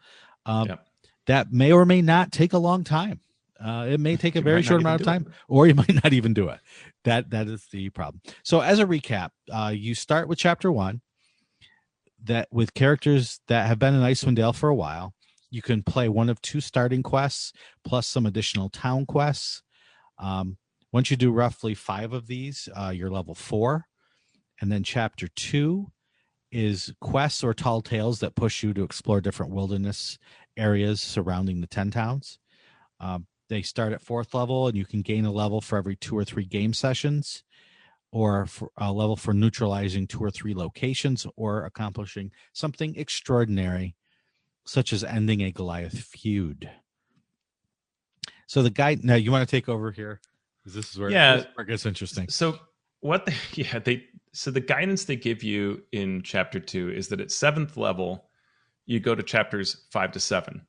[SPEAKER 2] Yep.
[SPEAKER 1] That may or may not take a long time. It may take a
[SPEAKER 2] You
[SPEAKER 1] very
[SPEAKER 2] might not
[SPEAKER 1] short
[SPEAKER 2] even
[SPEAKER 1] amount of
[SPEAKER 2] do
[SPEAKER 1] time,
[SPEAKER 2] it.
[SPEAKER 1] or you might not even do it. That is the problem. So, as a recap, you start with chapter 1. That with characters that have been in Icewind Dale for a while, you can play one of 2 starting quests plus some additional town quests. Once you do roughly 5 of these, you're level 4, and then chapter 2 is quests or tall tales that push you to explore different wilderness areas surrounding the 10 towns. They start at 4th level, and you can gain a level for every 2 or 3 game sessions, or for a level for neutralizing 2 or 3 locations, or accomplishing something extraordinary, such as ending a Goliath feud. So the guy, now you want to take over here? Because this is where it gets interesting.
[SPEAKER 2] So so the guidance they give you in chapter 2 is that at 7th level, you go to chapters 5 to 7,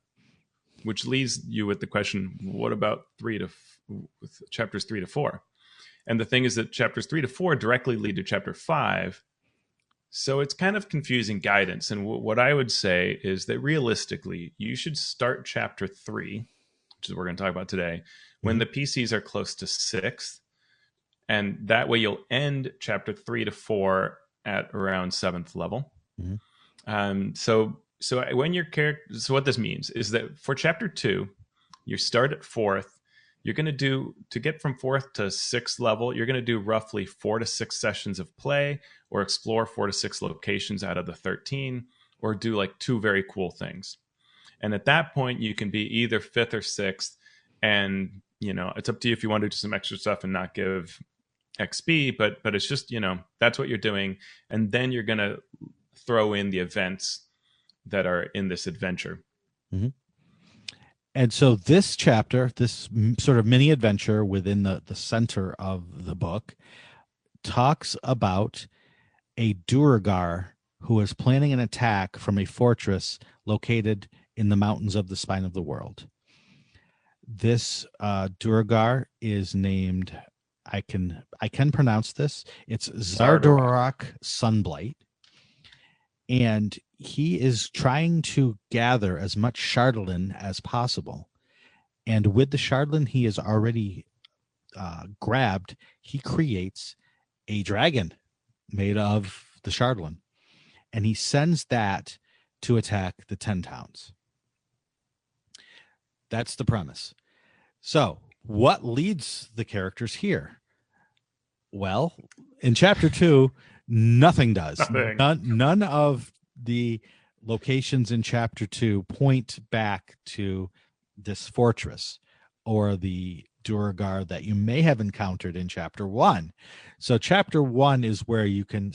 [SPEAKER 2] which leaves you with the question, what about chapters 3 to 4? And the thing is that chapters 3 to 4 directly lead to chapter 5. So it's kind of confusing guidance. And what I would say is that realistically, you should start chapter 3, which is what we're going to talk about today, when the PCs are close to 6th. And that way you'll end chapter 3 to 4 at around 7th level. So when your character, so what this means is that for chapter 2, you start at 4th. You're going to do, to get from 4th to 6th level, you're going to do roughly 4 to 6 sessions of play, or explore 4 to 6 locations out of the 13, or do like 2 very cool things. And at that point, you can be either 5th or 6th. And, it's up to you if you want to do some extra stuff and not give XP, but it's just, that's what you're doing. And then you're going to throw in the events that are in this adventure.
[SPEAKER 1] Mm-hmm. And so this chapter, this sort of mini adventure within the center of the book, talks about a Duergar who is planning an attack from a fortress located in the mountains of the Spine of the World. This Duergar is named, I can pronounce this, it's Zardorak Sunblight. And he is trying to gather as much Chardalyn as possible. And with the Chardalyn he has already grabbed, he creates a dragon made of the Chardalyn. And he sends that to attack the 10 towns. That's the premise. So what leads the characters here? Well, in chapter 2, nothing does. None of the locations in chapter 2 point back to this fortress or the Duergar that you may have encountered in chapter 1. So chapter 1 is where you can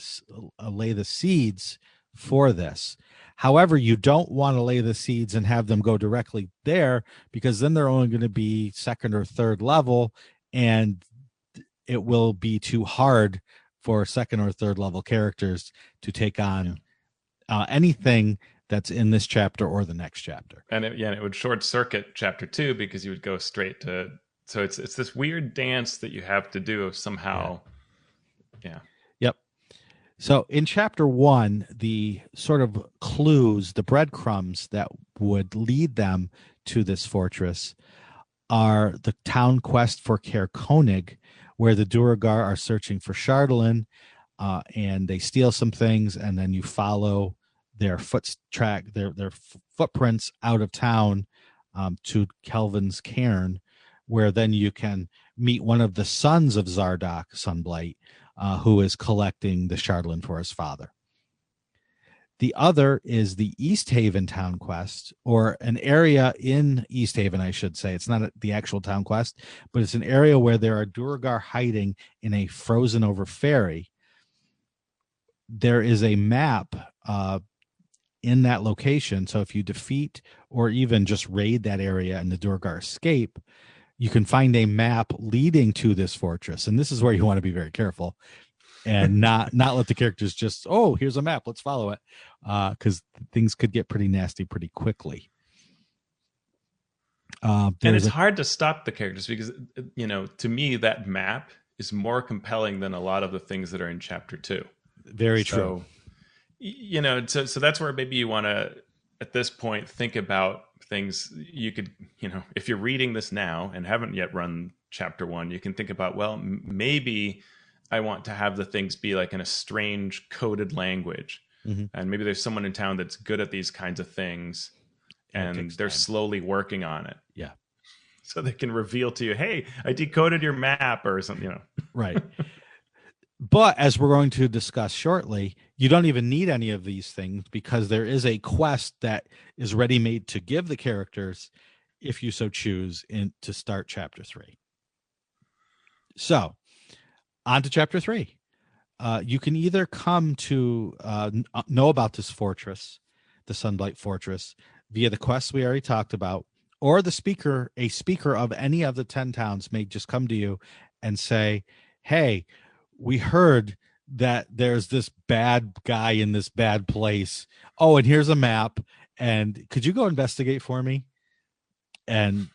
[SPEAKER 1] lay the seeds for this. However, you don't want to lay the seeds and have them go directly there, because then they're only going to be 2nd or 3rd level, and it will be too hard for 2nd or 3rd level characters to take on anything that's in this chapter or the next chapter.
[SPEAKER 2] And it would short circuit chapter 2, because you would go straight to, so it's this weird dance that you have to do somehow. Yeah.
[SPEAKER 1] Yep. So in chapter 1, the sort of clues, the breadcrumbs that would lead them to this fortress are the town quest for Caer Konig, where the Duergar are searching for Chardalyn, and they steal some things, and then you follow their their footprints out of town to Kelvin's Cairn, where then you can meet one of the sons of Zardorak Sunblight, who is collecting the Chardalyn for his father. The other is the East Haven town quest, or an area in East Haven, I should say. It's not the actual town quest, but it's an area where there are Duergar hiding in a frozen over ferry. There is a map in that location. So if you defeat or even just raid that area and the Duergar escape, you can find a map leading to this fortress. And this is where you want to be very careful and not let the characters just, oh, here's a map, let's follow it, because things could get pretty nasty pretty quickly.
[SPEAKER 2] And it's hard to stop the characters, because to me that map is more compelling than a lot of the things that are in chapter 2.
[SPEAKER 1] Very true.
[SPEAKER 2] So that's where maybe you want to, at this point, think about things you could, if you're reading this now and haven't yet run chapter 1, you can think about, well, maybe I want to have the things be like in a strange coded language.
[SPEAKER 1] Mm-hmm.
[SPEAKER 2] And maybe there's someone in town that's good at these kinds of things, and they're slowly working on it.
[SPEAKER 1] Yeah.
[SPEAKER 2] So they can reveal to you, hey, I decoded your map or something,
[SPEAKER 1] Right. But as we're going to discuss shortly, you don't even need any of these things, because there is a quest that is ready-made to give the characters, if you so choose, to start chapter 3. So, on to chapter 3. You can either come to know about this fortress, the Sunblight Fortress, via the quests we already talked about, or a speaker of any of the 10 towns may just come to you and say, hey, we heard that there's this bad guy in this bad place. Oh, and here's a map. And could you go investigate for me? And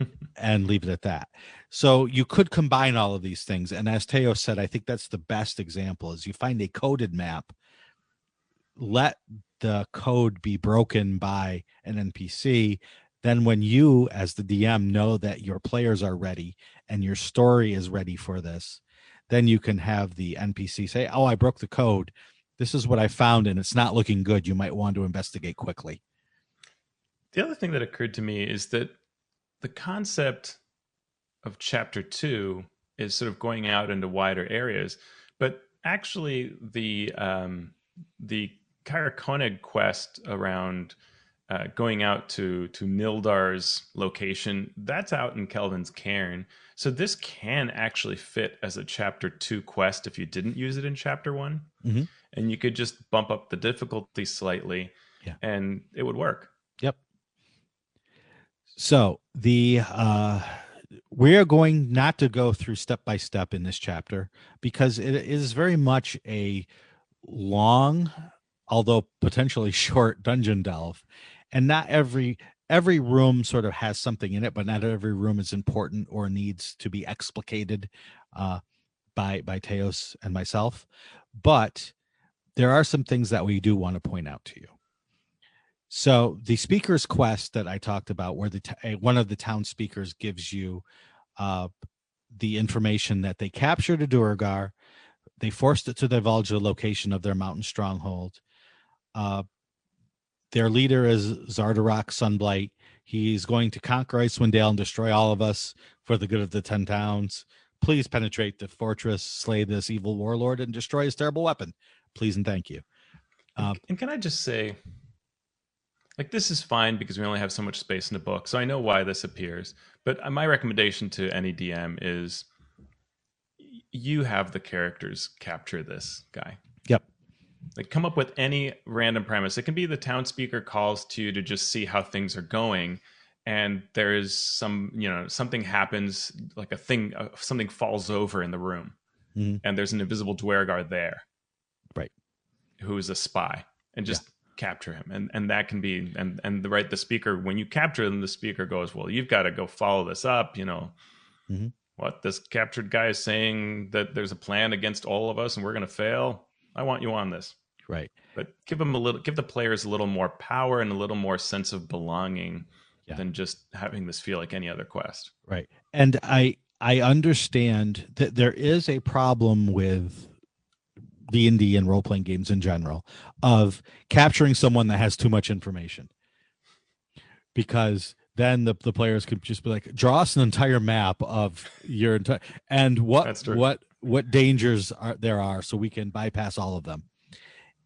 [SPEAKER 1] leave it at that. So you could combine all of these things. And as Teos said, I think that's the best example, is you find a coded map, let the code be broken by an NPC. Then when you, as the DM, know that your players are ready and your story is ready for this, then you can have the NPC say, oh, I broke the code. This is what I found, and it's not looking good. You might want to investigate quickly.
[SPEAKER 2] The other thing that occurred to me is that the concept of chapter 2 is sort of going out into wider areas, but actually the Caer Konig quest around going out to Nildar's location, that's out in Kelvin's Cairn. So this can actually fit as a chapter 2 quest if you didn't use it in chapter 1.
[SPEAKER 1] Mm-hmm.
[SPEAKER 2] And you could just bump up the difficulty slightly, and it would work.
[SPEAKER 1] Yep. So we are going not to go through step by step in this chapter, because it is very much a long, although potentially short, dungeon delve, and not every room sort of has something in it, but not every room is important or needs to be explicated by Teos and myself. But there are some things that we do want to point out to you. So the speaker's quest that I talked about, where one of the town speakers gives you the information that they captured a Duergar, they forced it to divulge the location of their mountain stronghold. Their leader is Zardarok Sunblight. He's going to conquer Icewind Dale and destroy all of us for the good of the 10 towns. Please penetrate the fortress, slay this evil warlord, and destroy his terrible weapon. Please and thank you.
[SPEAKER 2] And can I just say, like, this is fine because we only have so much space in the book, so I know why this appears. But my recommendation to any DM is you have the characters capture this guy.
[SPEAKER 1] Yep.
[SPEAKER 2] Like, come up with any random premise. It can be the town speaker calls to you to just see how things are going, and there is something happens, like something falls over in the room, and there's an invisible Duergar there,
[SPEAKER 1] right,
[SPEAKER 2] who is a spy, and just capture him, and that can be the speaker, when you capture them, the speaker goes, well, you've got to go follow this up, what this captured guy is saying, that there's a plan against all of us and we're going to fail. I want you on this.
[SPEAKER 1] Right.
[SPEAKER 2] But give the players a little more power and a little more sense of belonging than just having this feel like any other quest.
[SPEAKER 1] Right. And I understand that there is a problem with D&D and role-playing games in general of capturing someone that has too much information, because then the players could just be like, draw us an entire map of your entire, and what dangers there are, so we can bypass all of them.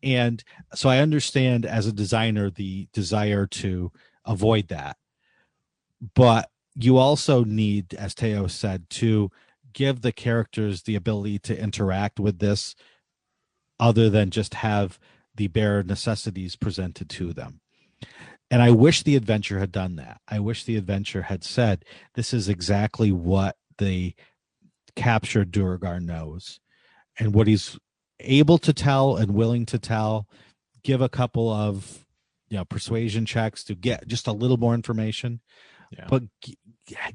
[SPEAKER 1] And so I understand as a designer the desire to avoid that, but you also need, as Teos said, to give the characters the ability to interact with this other than just have the bare necessities presented to them. And I wish the adventure had done that. I wish the adventure had said, this is exactly what the captured Duergar knows and what he's able to tell and willing to tell. Give a couple of persuasion checks to get just a little more information, but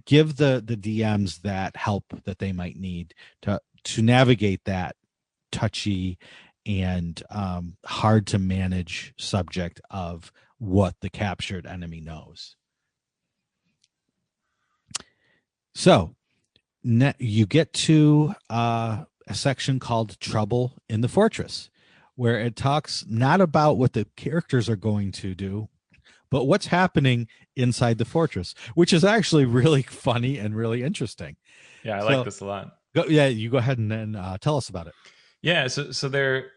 [SPEAKER 1] give the DMs that help that they might need to navigate that touchy and hard to manage subject of what the captured enemy knows. So you get to a section called Trouble in the Fortress, where it talks not about what the characters are going to do, but what's happening inside the fortress, which is actually really funny and really interesting.
[SPEAKER 2] Yeah, I like this a lot.
[SPEAKER 1] You go ahead and then tell us about it.
[SPEAKER 2] Yeah, so there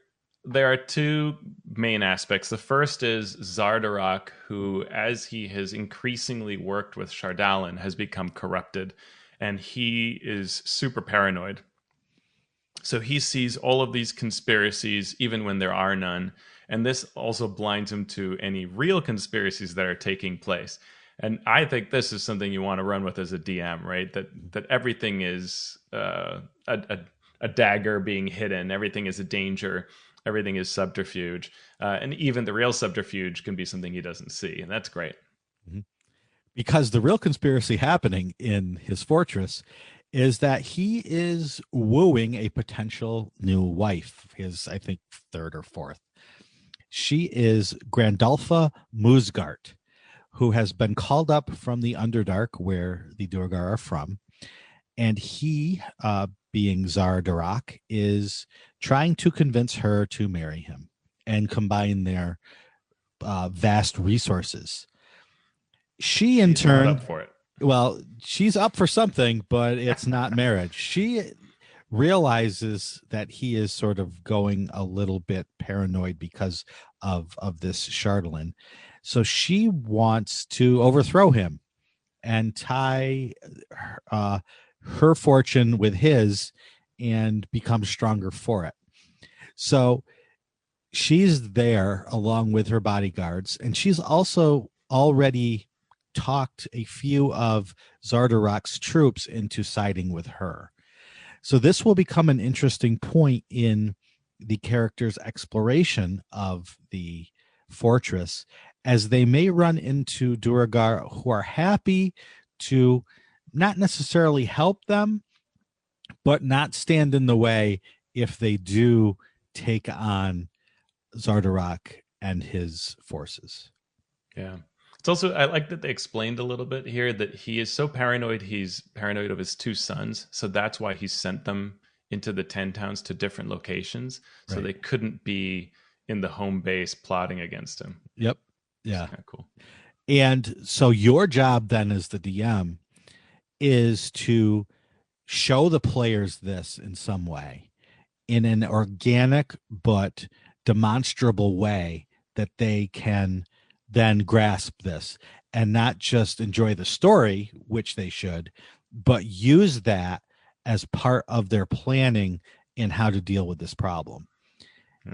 [SPEAKER 2] are two main aspects. The first is Zardarok, who, as he has increasingly worked with Shardalin, has become corrupted, and he is super paranoid. So he sees all of these conspiracies, even when there are none, and this also blinds him to any real conspiracies that are taking place. And I think this is something you want to run with as a DM, right? That everything is a dagger being hidden, everything is a danger, everything is subterfuge, and even the real subterfuge can be something he doesn't see, and that's great.
[SPEAKER 1] Mm-hmm. Because the real conspiracy happening in his fortress is that he is wooing a potential new wife, his, I think, third or fourth. She is Grandalfa Musgart, who has been called up from the Underdark, where the Duergar are from. And he, being Zardarok, is trying to convince her to marry him and combine their vast resources. She's turn,
[SPEAKER 2] not up for it.
[SPEAKER 1] Well, she's up for something, but it's not marriage. She realizes that he is sort of going a little bit paranoid because of this Shardalin. So she wants to overthrow him and tie her fortune with his and become stronger for it. So she's there along with her bodyguards, and she's also already talked a few of Zardarok's troops into siding with her. So this will become an interesting point in the character's exploration of the fortress, as they may run into Duergar who are happy to not necessarily help them, but not stand in the way if they do take on Zardarok and his forces.
[SPEAKER 2] Yeah. It's also, I like that they explained a little bit here that he is so paranoid, he's paranoid of his two sons. So that's why he sent them into the 10 towns to different locations. So they couldn't be in the home base plotting against him.
[SPEAKER 1] Yep. Yeah.
[SPEAKER 2] Kind of cool.
[SPEAKER 1] And so your job then as the DM is to show the players this in some way, in an organic but demonstrable way, that they can then grasp this and not just enjoy the story, which they should, but use that as part of their planning in how to deal with this problem.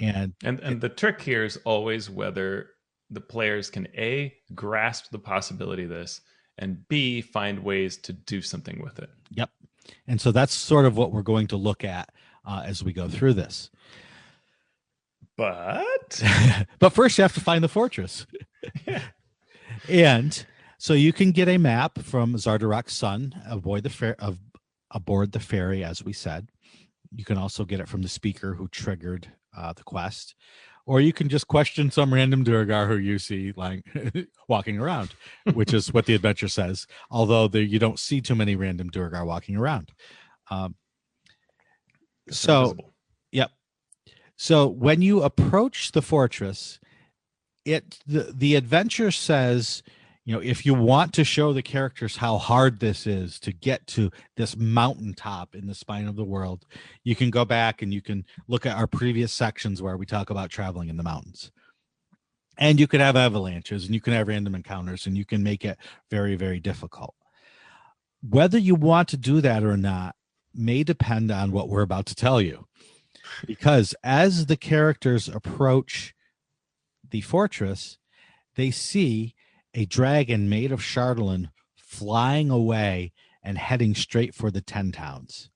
[SPEAKER 1] And
[SPEAKER 2] the trick here is always whether the players can A, grasp the possibility of this, and B, find ways to do something with it.
[SPEAKER 1] Yep. And so that's sort of what we're going to look at as we go through this.
[SPEAKER 2] But
[SPEAKER 1] first you have to find the fortress.
[SPEAKER 2] Yeah.
[SPEAKER 1] And so you can get a map from Zardarok's son aboard the ferry, as we said. You can also get it from the speaker who triggered the quest, or you can just question some random Duergar who you see like walking around, which is what the adventure says. Although you don't see too many random Duergar walking around. Yep. So when you approach the fortress, the adventure says, if you want to show the characters how hard this is to get to this mountaintop in the spine of the world, you can go back and you can look at our previous sections where we talk about traveling in the mountains. And you could have avalanches, and you can have random encounters, and you can make it very, very difficult. Whether you want to do that or not may depend on what we're about to tell you. Because as the characters approach the fortress, they see a dragon made of Shardalin flying away and heading straight for the 10 towns.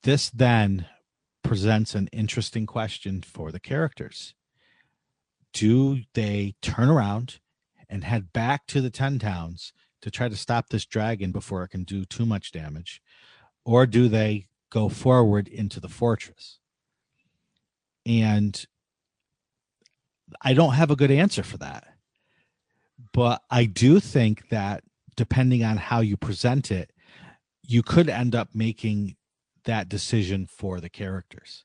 [SPEAKER 1] This then presents an interesting question for the characters. Do they turn around and head back to the 10 towns to try to stop this dragon before it can do too much damage? Or do they go forward into the fortress? And I don't have a good answer for that. But I do think that depending on how you present it, you could end up making that decision for the characters.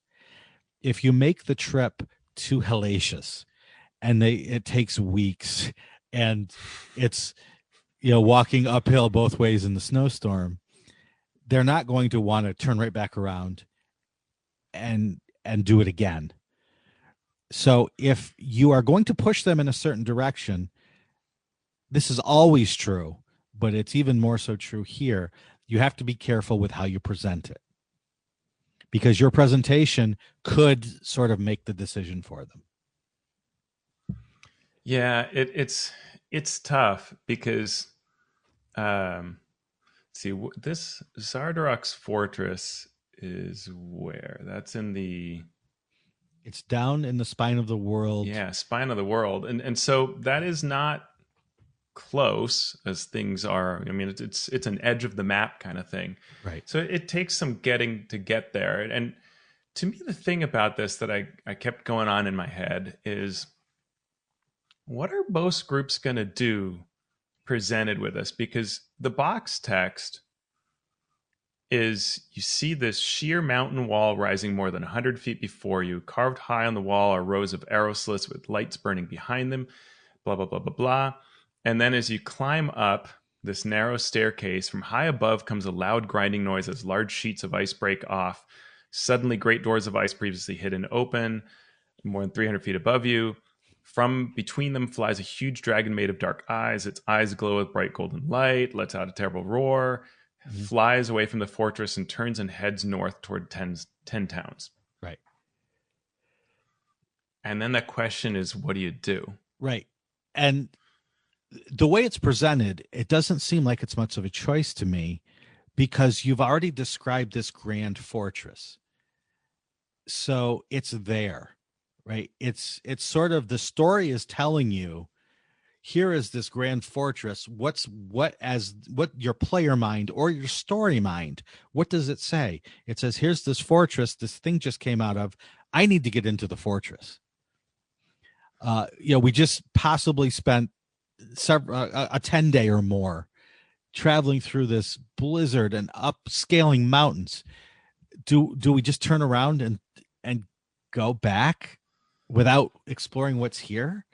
[SPEAKER 1] If you make the trip too hellacious and it takes weeks and it's, walking uphill both ways in the snowstorm, they're not going to want to turn right back around and do it again. So if you are going to push them in a certain direction, this is always true, but it's even more so true here. You have to be careful with how you present it, because your presentation could sort of make the decision for them.
[SPEAKER 2] Yeah, it's tough because, this Zardarok's fortress is where? That's in the...
[SPEAKER 1] It's down in the spine of the world.
[SPEAKER 2] Yeah, spine of the world. And so that is not close as things are. I mean, it's an edge of the map kind of thing.
[SPEAKER 1] Right.
[SPEAKER 2] So it takes some getting to get there. And to me, the thing about this that I kept going on in my head is, what are both groups going to do presented with us? Because the box text is, you see this sheer mountain wall rising more than 100 feet before you. Carved high on the wall are rows of arrow slits with lights burning behind them, blah, blah, blah, blah, blah. And then as you climb up this narrow staircase, from high above comes a loud grinding noise as large sheets of ice break off. Suddenly, great doors of ice previously hidden open, more than 300 feet above you. From between them flies a huge dragon made of dark eyes. Its eyes glow with bright golden light, lets out a terrible roar, flies away from the fortress, and turns and heads north toward 10 towns.
[SPEAKER 1] Right.
[SPEAKER 2] And then the question is, what do you do?
[SPEAKER 1] Right. And the way it's presented, it doesn't seem like it's much of a choice to me, because you've already described this grand fortress. So it's there, right? It's sort of, the story is telling you, here is this grand fortress. What your player mind or your story mind, what does it say? It says, here's this fortress, this thing just came out of, I need to get into the fortress. We just possibly spent a 10-day or more traveling through this blizzard and upscaling mountains. Do we just turn around and go back without exploring what's here?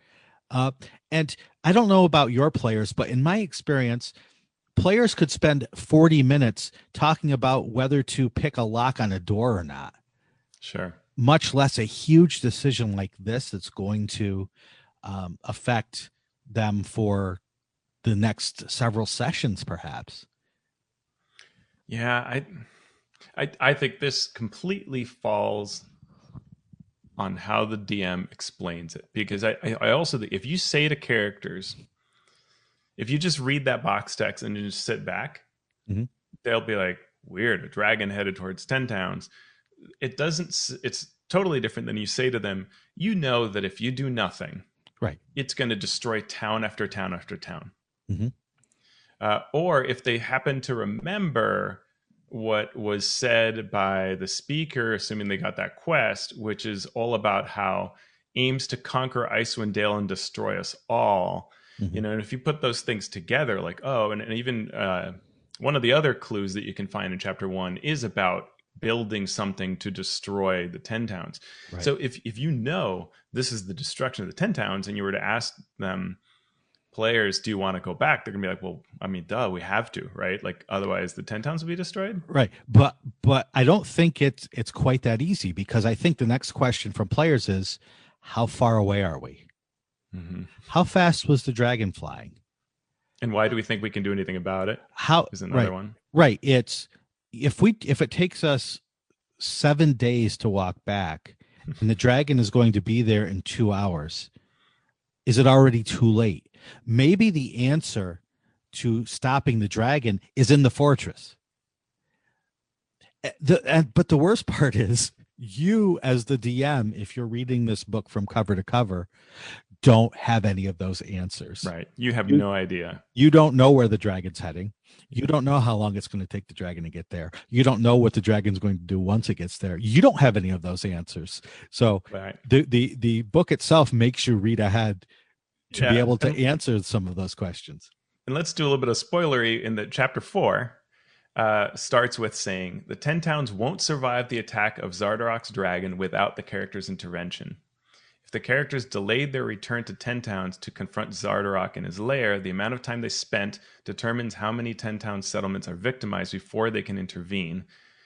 [SPEAKER 1] And I don't know about your players, but in my experience, players could spend 40 minutes talking about whether to pick a lock on a door or not.
[SPEAKER 2] Sure.
[SPEAKER 1] Much less a huge decision like this that's going to affect them for the next several sessions, perhaps.
[SPEAKER 2] Yeah, I think this completely falls on how the DM explains it, because I also think if you say to characters, if you just read that box text and you just sit back, they'll be like, weird, a dragon headed towards 10 towns. It's totally different than you say to them, you know that if you do nothing,
[SPEAKER 1] right,
[SPEAKER 2] it's going to destroy town after town after town. Or if they happen to remember what was said by the speaker, assuming they got that quest, which is all about how aims to conquer Icewind Dale and destroy us all. And if you put those things together, like, and even one of the other clues that you can find in chapter 1 is about building something to destroy the 10 towns. Right. So if you know this is the destruction of the 10 towns, and you were to ask them, players, do you want to go back? They're gonna be like, well, I mean, duh, we have to, right? Like, otherwise the 10 towns will be destroyed.
[SPEAKER 1] Right. But I don't think it's quite that easy, because I think the next question from players is, how far away are we? How fast was the dragon flying?
[SPEAKER 2] And why do we think we can do anything about it?
[SPEAKER 1] How
[SPEAKER 2] is another one.
[SPEAKER 1] Right. It's if it takes us 7 days to walk back and the dragon is going to be there in 2 hours, is it already too late? Maybe the answer to stopping the dragon is in the fortress. But the worst part is, you as the DM, if you're reading this book from cover to cover, don't have any of those answers.
[SPEAKER 2] Right. You have no idea.
[SPEAKER 1] You don't know where the dragon's heading. You don't know how long it's going to take the dragon to get there. You don't know what the dragon's going to do once it gets there. You don't have any of those answers. So
[SPEAKER 2] right.
[SPEAKER 1] the book itself makes you read ahead to be able to answer some of those questions.
[SPEAKER 2] And let's do a little bit of spoilery in that chapter 4 starts with saying, the 10 towns won't survive the attack of Zardarok's dragon without the character's intervention. If the characters delayed their return to 10 towns to confront Zardarok in his lair, the amount of time they spent determines how many 10 town settlements are victimized before they can intervene.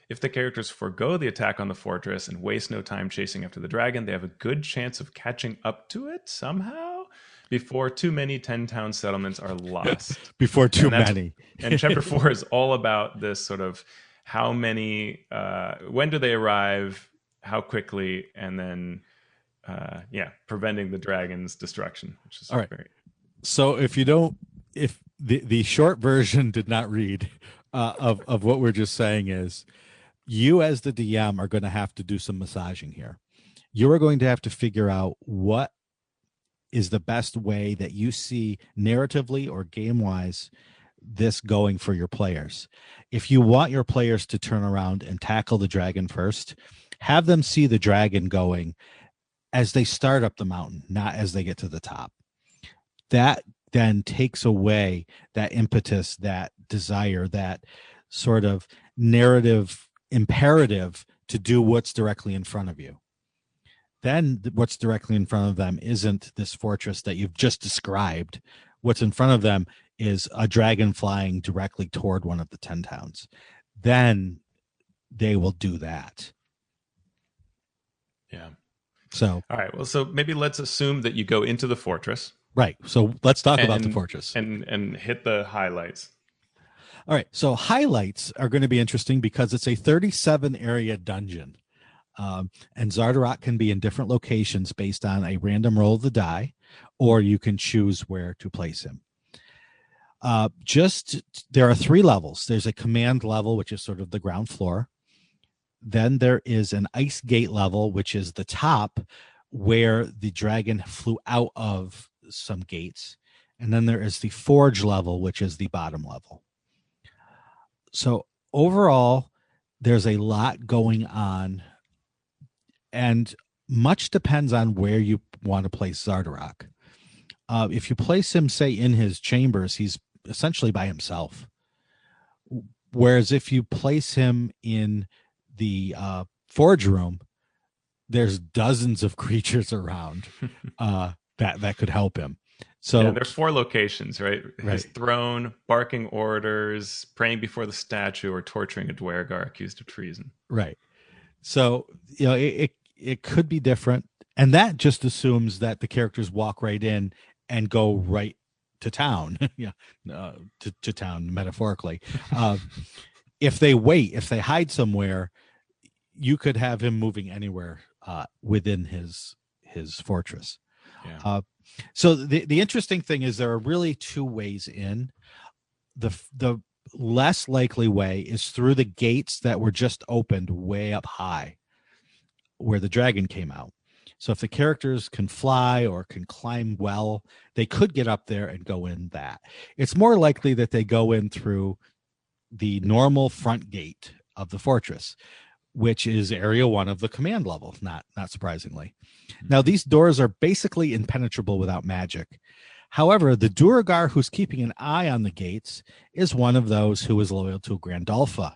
[SPEAKER 2] If the characters forego the attack on the fortress and waste no time chasing after the dragon, they have a good chance of catching up to it somehow before too many 10 town settlements are lost.
[SPEAKER 1] Before too many.
[SPEAKER 2] And chapter 4 is all about this sort of how many, when do they arrive, how quickly, and then preventing the dragon's destruction, which is
[SPEAKER 1] all right.
[SPEAKER 2] Great.
[SPEAKER 1] So if the short version did not read of what we're just saying is, you as the DM are going to have to do some massaging here. You are going to have to figure out what is the best way that you see narratively or game-wise this going for your players. If you want your players to turn around and tackle the dragon first, have them see the dragon going as they start up the mountain, not as they get to the top. That then takes away that impetus, that desire, that sort of narrative imperative to do what's directly in front of you. Then what's directly in front of them isn't this fortress that you've just described. What's in front of them is a dragon flying directly toward one of the 10 towns. Then they will do that.
[SPEAKER 2] Yeah.
[SPEAKER 1] So,
[SPEAKER 2] all right. Well, so maybe let's assume that you go into the fortress.
[SPEAKER 1] Right. So let's talk about the fortress
[SPEAKER 2] and hit the highlights.
[SPEAKER 1] All right. So highlights are going to be interesting because it's a 37 area dungeon. And Zardarok can be in different locations based on a random roll of the die, or you can choose where to place him. There are 3 levels. There's a command level, which is sort of the ground floor. Then there is an ice gate level, which is the top where the dragon flew out of some gates. And then there is the forge level, which is the bottom level. So overall, there's a lot going on, and much depends on where you want to place Zardarok. If you place him, say, in his chambers, he's essentially by himself. Whereas if you place him in the forge room, there's dozens of creatures around that could help him. So
[SPEAKER 2] there's 4 locations, right? His throne, barking orders, praying before the statue, or torturing a Dwergar accused of treason.
[SPEAKER 1] Right. So it could be different, and that just assumes that the characters walk right in and go right to town. To town metaphorically. If they wait, if they hide somewhere, you could have him moving anywhere within his fortress.
[SPEAKER 2] Yeah.
[SPEAKER 1] So the interesting thing is there are really 2 ways in. The less likely way is through the gates that were just opened way up high where the dragon came out. So if the characters can fly or can climb well, they could get up there and go in that. It's more likely that they go in through the normal front gate of the fortress, which is area 1 of the command level, not surprisingly. Now, these doors are basically impenetrable without magic. However, the Duergar who's keeping an eye on the gates is one of those who is loyal to Grandalfa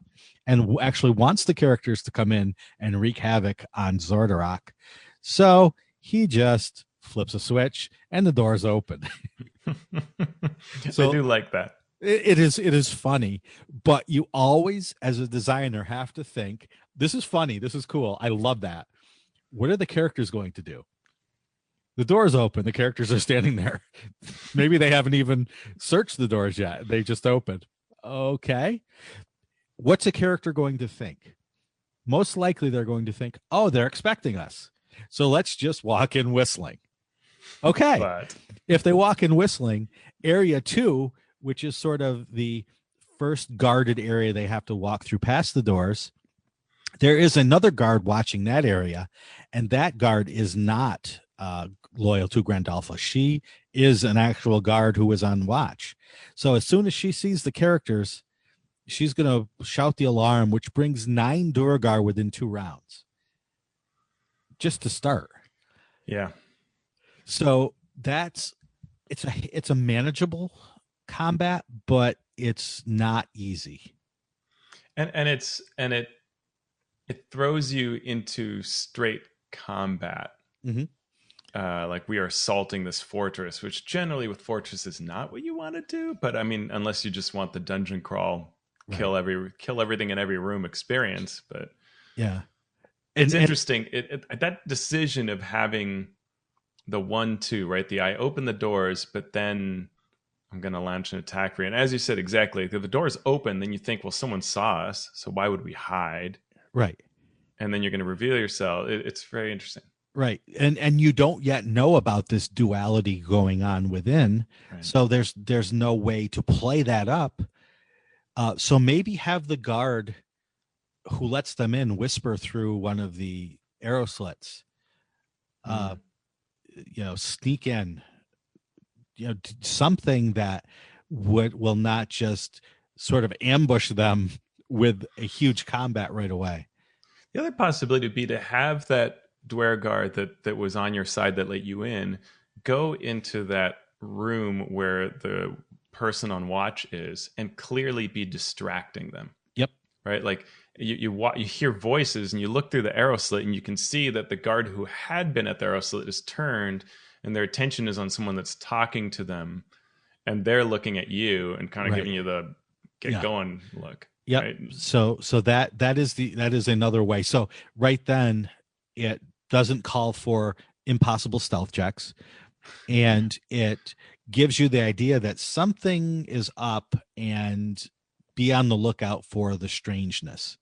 [SPEAKER 1] and actually wants the characters to come in and wreak havoc on Zardarok. So he just flips a switch and the doors open.
[SPEAKER 2] So I do like that.
[SPEAKER 1] It is funny, but you always, as a designer, have to think, this is funny, this is cool, I love that. What are the characters going to do? The doors open, the characters are standing there. Maybe they haven't even searched the doors yet. They just opened. Okay. What's a character going to think? Most likely they're going to think, oh, they're expecting us, so let's just walk in whistling. Okay.
[SPEAKER 2] But
[SPEAKER 1] if they walk in whistling, area 2, which is sort of the first guarded area they have to walk through past the doors, there is another guard watching that area, and that guard is not loyal to Grandalfa. She is an actual guard who is on watch. So as soon as she sees the characters, she's going to shout the alarm, which brings 9 Duergar within 2 rounds. Just to start.
[SPEAKER 2] Yeah.
[SPEAKER 1] So it's a manageable combat, but it's not easy.
[SPEAKER 2] And it throws you into straight combat.
[SPEAKER 1] Mm-hmm.
[SPEAKER 2] Like we are assaulting this fortress, which generally with fortress is not what you want to do. But I mean, unless you just want the dungeon crawl, kill everything in every room experience. But
[SPEAKER 1] yeah,
[SPEAKER 2] it's interesting. That decision of having the 1-2, right? I open the doors, but then I'm going to launch an attack for you. And as you said, exactly, if the doors open, then you think, well, someone saw us, so why would we hide?
[SPEAKER 1] Right.
[SPEAKER 2] And then you're going to reveal yourself. It's very interesting.
[SPEAKER 1] Right. And you don't yet know about this duality going on within. Right. So there's no way to play that up. So maybe have the guard who lets them in whisper through one of the arrow slits. Sneak in. Something that will not just sort of ambush them with a huge combat right away.
[SPEAKER 2] The other possibility would be to have that Duergar that was on your side that let you in go into that room where the person on watch is and clearly be distracting them.
[SPEAKER 1] Yep.
[SPEAKER 2] Right? Like you hear voices and you look through the arrow slit and you can see that the guard who had been at the arrow slit is turned and their attention is on someone that's talking to them and they're looking at you and kind of giving you the get going look.
[SPEAKER 1] Yep.
[SPEAKER 2] Right?
[SPEAKER 1] So that is another way. So right then it doesn't call for impossible stealth checks, and it gives you the idea that something is up and be on the lookout for the strangeness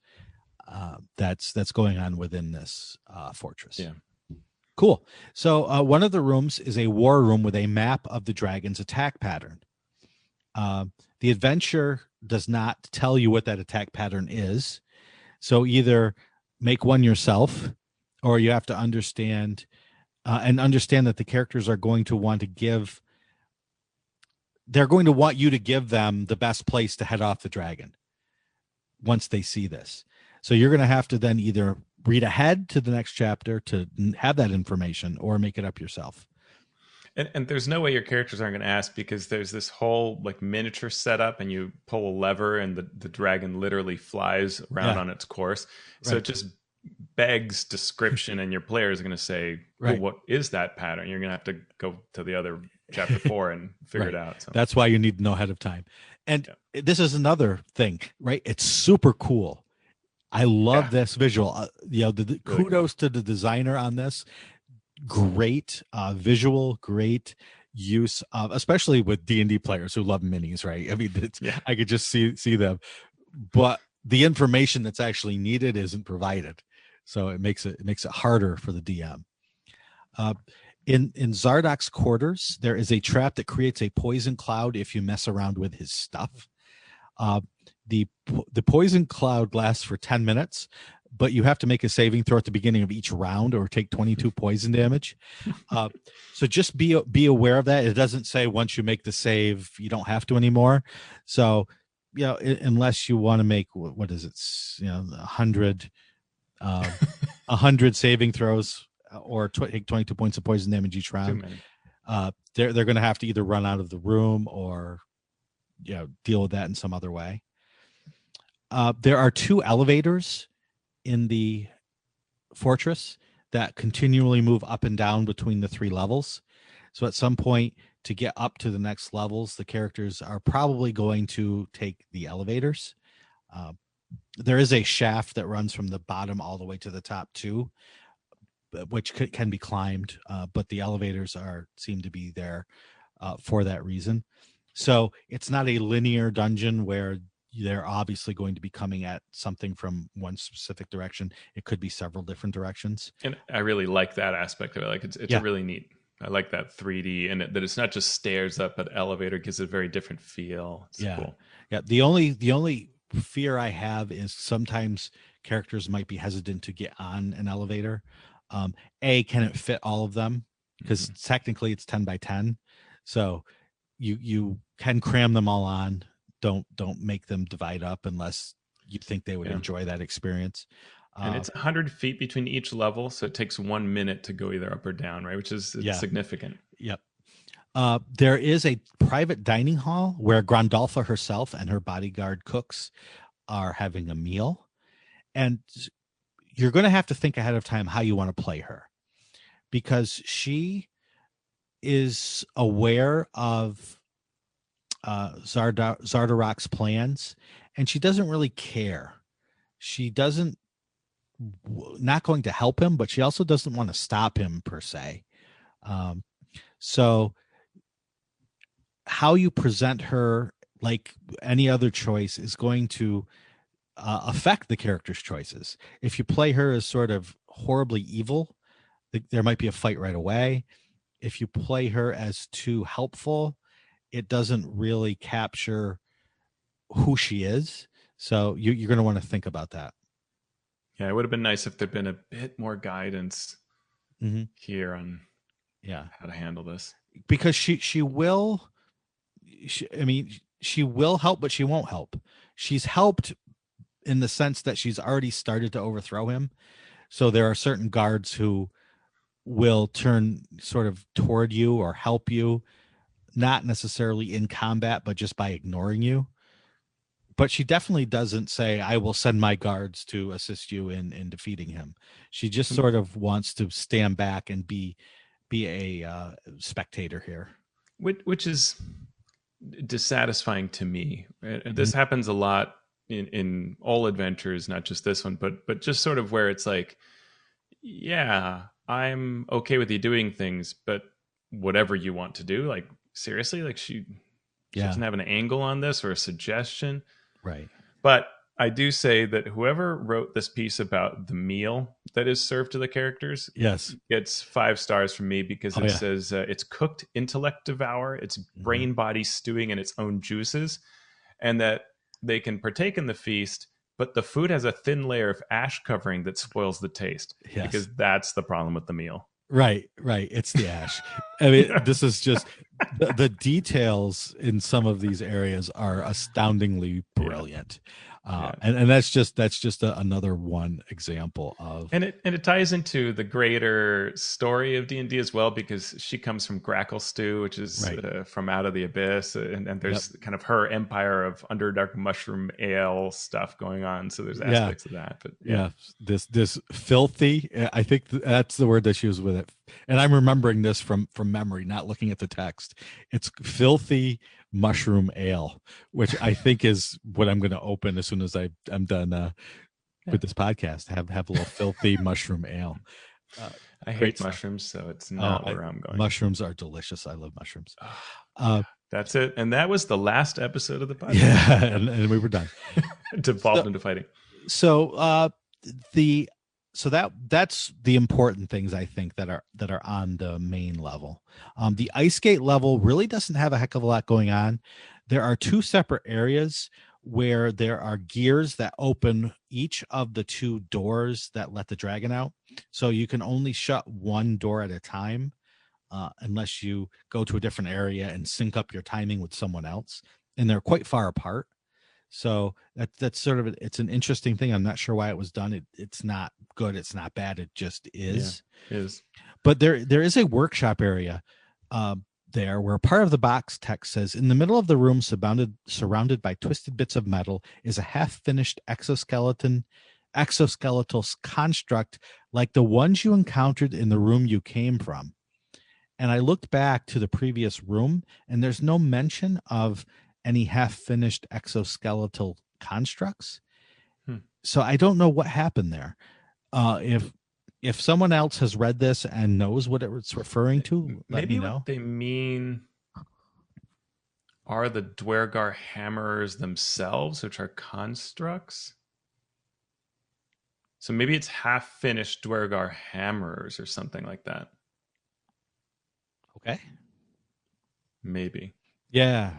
[SPEAKER 1] that's going on within this fortress.
[SPEAKER 2] Yeah.
[SPEAKER 1] Cool. So one of the rooms is a war room with a map of the dragon's attack pattern. The adventure does not tell you what that attack pattern is. So either make one yourself, or you have to understand that the characters are going to want to give. They're going to want you to give them the best place to head off the dragon once they see this. So you're going to have to then either read ahead to the next chapter to have that information or make it up yourself.
[SPEAKER 2] And there's no way your characters aren't going to ask, because there's this whole like miniature setup and you pull a lever and the dragon literally flies around on its course. So it just begs description, and your players are going to say, well, what is that pattern? You're going to have to go to the other chapter 4 and figure it out. So.
[SPEAKER 1] That's why you need to know ahead of time. And this is another thing, right? It's super cool. I love this visual. The kudos to the designer on this. Great visual, great use of, especially with D&D players who love minis, right? I mean, I could just see them, but the information that's actually needed isn't provided, so it makes it harder for the DM. In Zardok's quarters, there is a trap that creates a poison cloud if you mess around with his stuff. The poison cloud lasts for 10 minutes, but you have to make a saving throw at the beginning of each round or take 22 poison damage. So just be aware of that. It doesn't say once you make the save, you don't have to anymore. So, unless you want to make, what is it? 100 saving throws or take 22 points of poison damage each round. They're going to have to either run out of the room or, deal with that in some other way. There are 2 elevators in the fortress that continually move up and down between the 3 levels. So at some point, to get up to the next levels, the characters are probably going to take the elevators. There is a shaft that runs from the bottom all the way to the top too, which can be climbed, but the elevators seem to be there for that reason. So it's not a linear dungeon where they're obviously going to be coming at something from one specific direction. It could be several different directions. And
[SPEAKER 2] I really like that aspect of it. Like it's really neat. I like that 3D, and that it's not just stairs up, but elevator gives it a very different feel. It's cool.
[SPEAKER 1] Yeah. The only fear I have is sometimes characters might be hesitant to get on an elevator. Can it fit all of them? because technically it's 10 by 10. So you can cram them all on. Don't make them divide up unless you think they would enjoy that experience.
[SPEAKER 2] And it's 100 feet between each level, so it takes 1 minute to go either up or down, right? Which is significant.
[SPEAKER 1] Yep. There is a private dining hall where Grandolpha herself and her bodyguard cooks are having a meal. And you're going to have to think ahead of time how you want to play her, because she is aware of Zardarok's plans, and she doesn't really care. She doesn't, not going to help him, but she also doesn't want to stop him per se. So how you present her, like any other choice, is going to affect the character's choices. If you play her as sort of horribly evil, there might be a fight right away. If you play her as too helpful, it doesn't really capture who she is. So you're going to want to think about that.
[SPEAKER 2] Yeah, it would have been nice if there'd been a bit more guidance here on how to handle this.
[SPEAKER 1] Because she will help, but she won't help. She's helped in the sense that she's already started to overthrow him. So there are certain guards who will turn sort of toward you or help you, not necessarily in combat, but just by ignoring you. But she definitely doesn't say, I will send my guards to assist you in defeating him. She just sort of wants to stand back and be a spectator here.
[SPEAKER 2] Which is dissatisfying to me. This happens a lot in all adventures, not just this one, but just sort of where it's like, yeah, I'm okay with you doing things, but whatever you want to do, like seriously, like she doesn't have an angle on this or a suggestion.
[SPEAKER 1] Right.
[SPEAKER 2] But I do say that whoever wrote this piece about the meal that is served to the characters, gets 5 stars from me, because it says it's cooked intellect devour, it's brain body stewing in its own juices, and that they can partake in the feast, but the food has a thin layer of ash covering that spoils the taste, because that's the problem with the meal.
[SPEAKER 1] Right. It's the ash. I mean, this is just the details in some of these areas are astoundingly brilliant. And that's just another one example of,
[SPEAKER 2] and it ties into the greater story of D&D as well, because she comes from Grackle Stew, which is from Out of the Abyss, and there's kind of her empire of Underdark Mushroom Ale stuff going on. So there's aspects of that, but
[SPEAKER 1] this filthy, I think that's the word that she was with it, and I'm remembering this from memory, not looking at the text. It's filthy mushroom ale, which I think is what I'm going to open as soon as I'm done with this podcast. Have a little filthy mushroom ale.
[SPEAKER 2] I hate mushrooms, so it's not where I'm going.
[SPEAKER 1] Mushrooms are delicious. I love mushrooms.
[SPEAKER 2] That's it. And that was the last episode of the podcast.
[SPEAKER 1] Yeah, and we were done.
[SPEAKER 2] Devolved into fighting.
[SPEAKER 1] So that's the important things, I think, that are on the main level. The ice gate level really doesn't have a heck of a lot going on. There are 2 separate areas where there are gears that open each of the 2 doors that let the dragon out. So you can only shut one door at a time, unless you go to a different area and sync up your timing with someone else. And they're quite far apart. So that's sort of, it's an interesting thing. I'm not sure why it was done. It's not good. It's not bad. It just is.
[SPEAKER 2] Yeah, it is.
[SPEAKER 1] But there is a workshop area there where part of the box text says, in the middle of the room, surrounded by twisted bits of metal, is a half-finished exoskeletal construct like the ones you encountered in the room you came from. And I looked back to the previous room, and there's no mention of any half-finished exoskeletal constructs. So I don't know what happened there. If someone else has read this and knows what it's referring to, let me know.
[SPEAKER 2] What they mean are the Dwergar hammers themselves, which are constructs. So maybe it's half-finished Dwergar hammers or something like that.
[SPEAKER 1] Okay.
[SPEAKER 2] Maybe.
[SPEAKER 1] Yeah.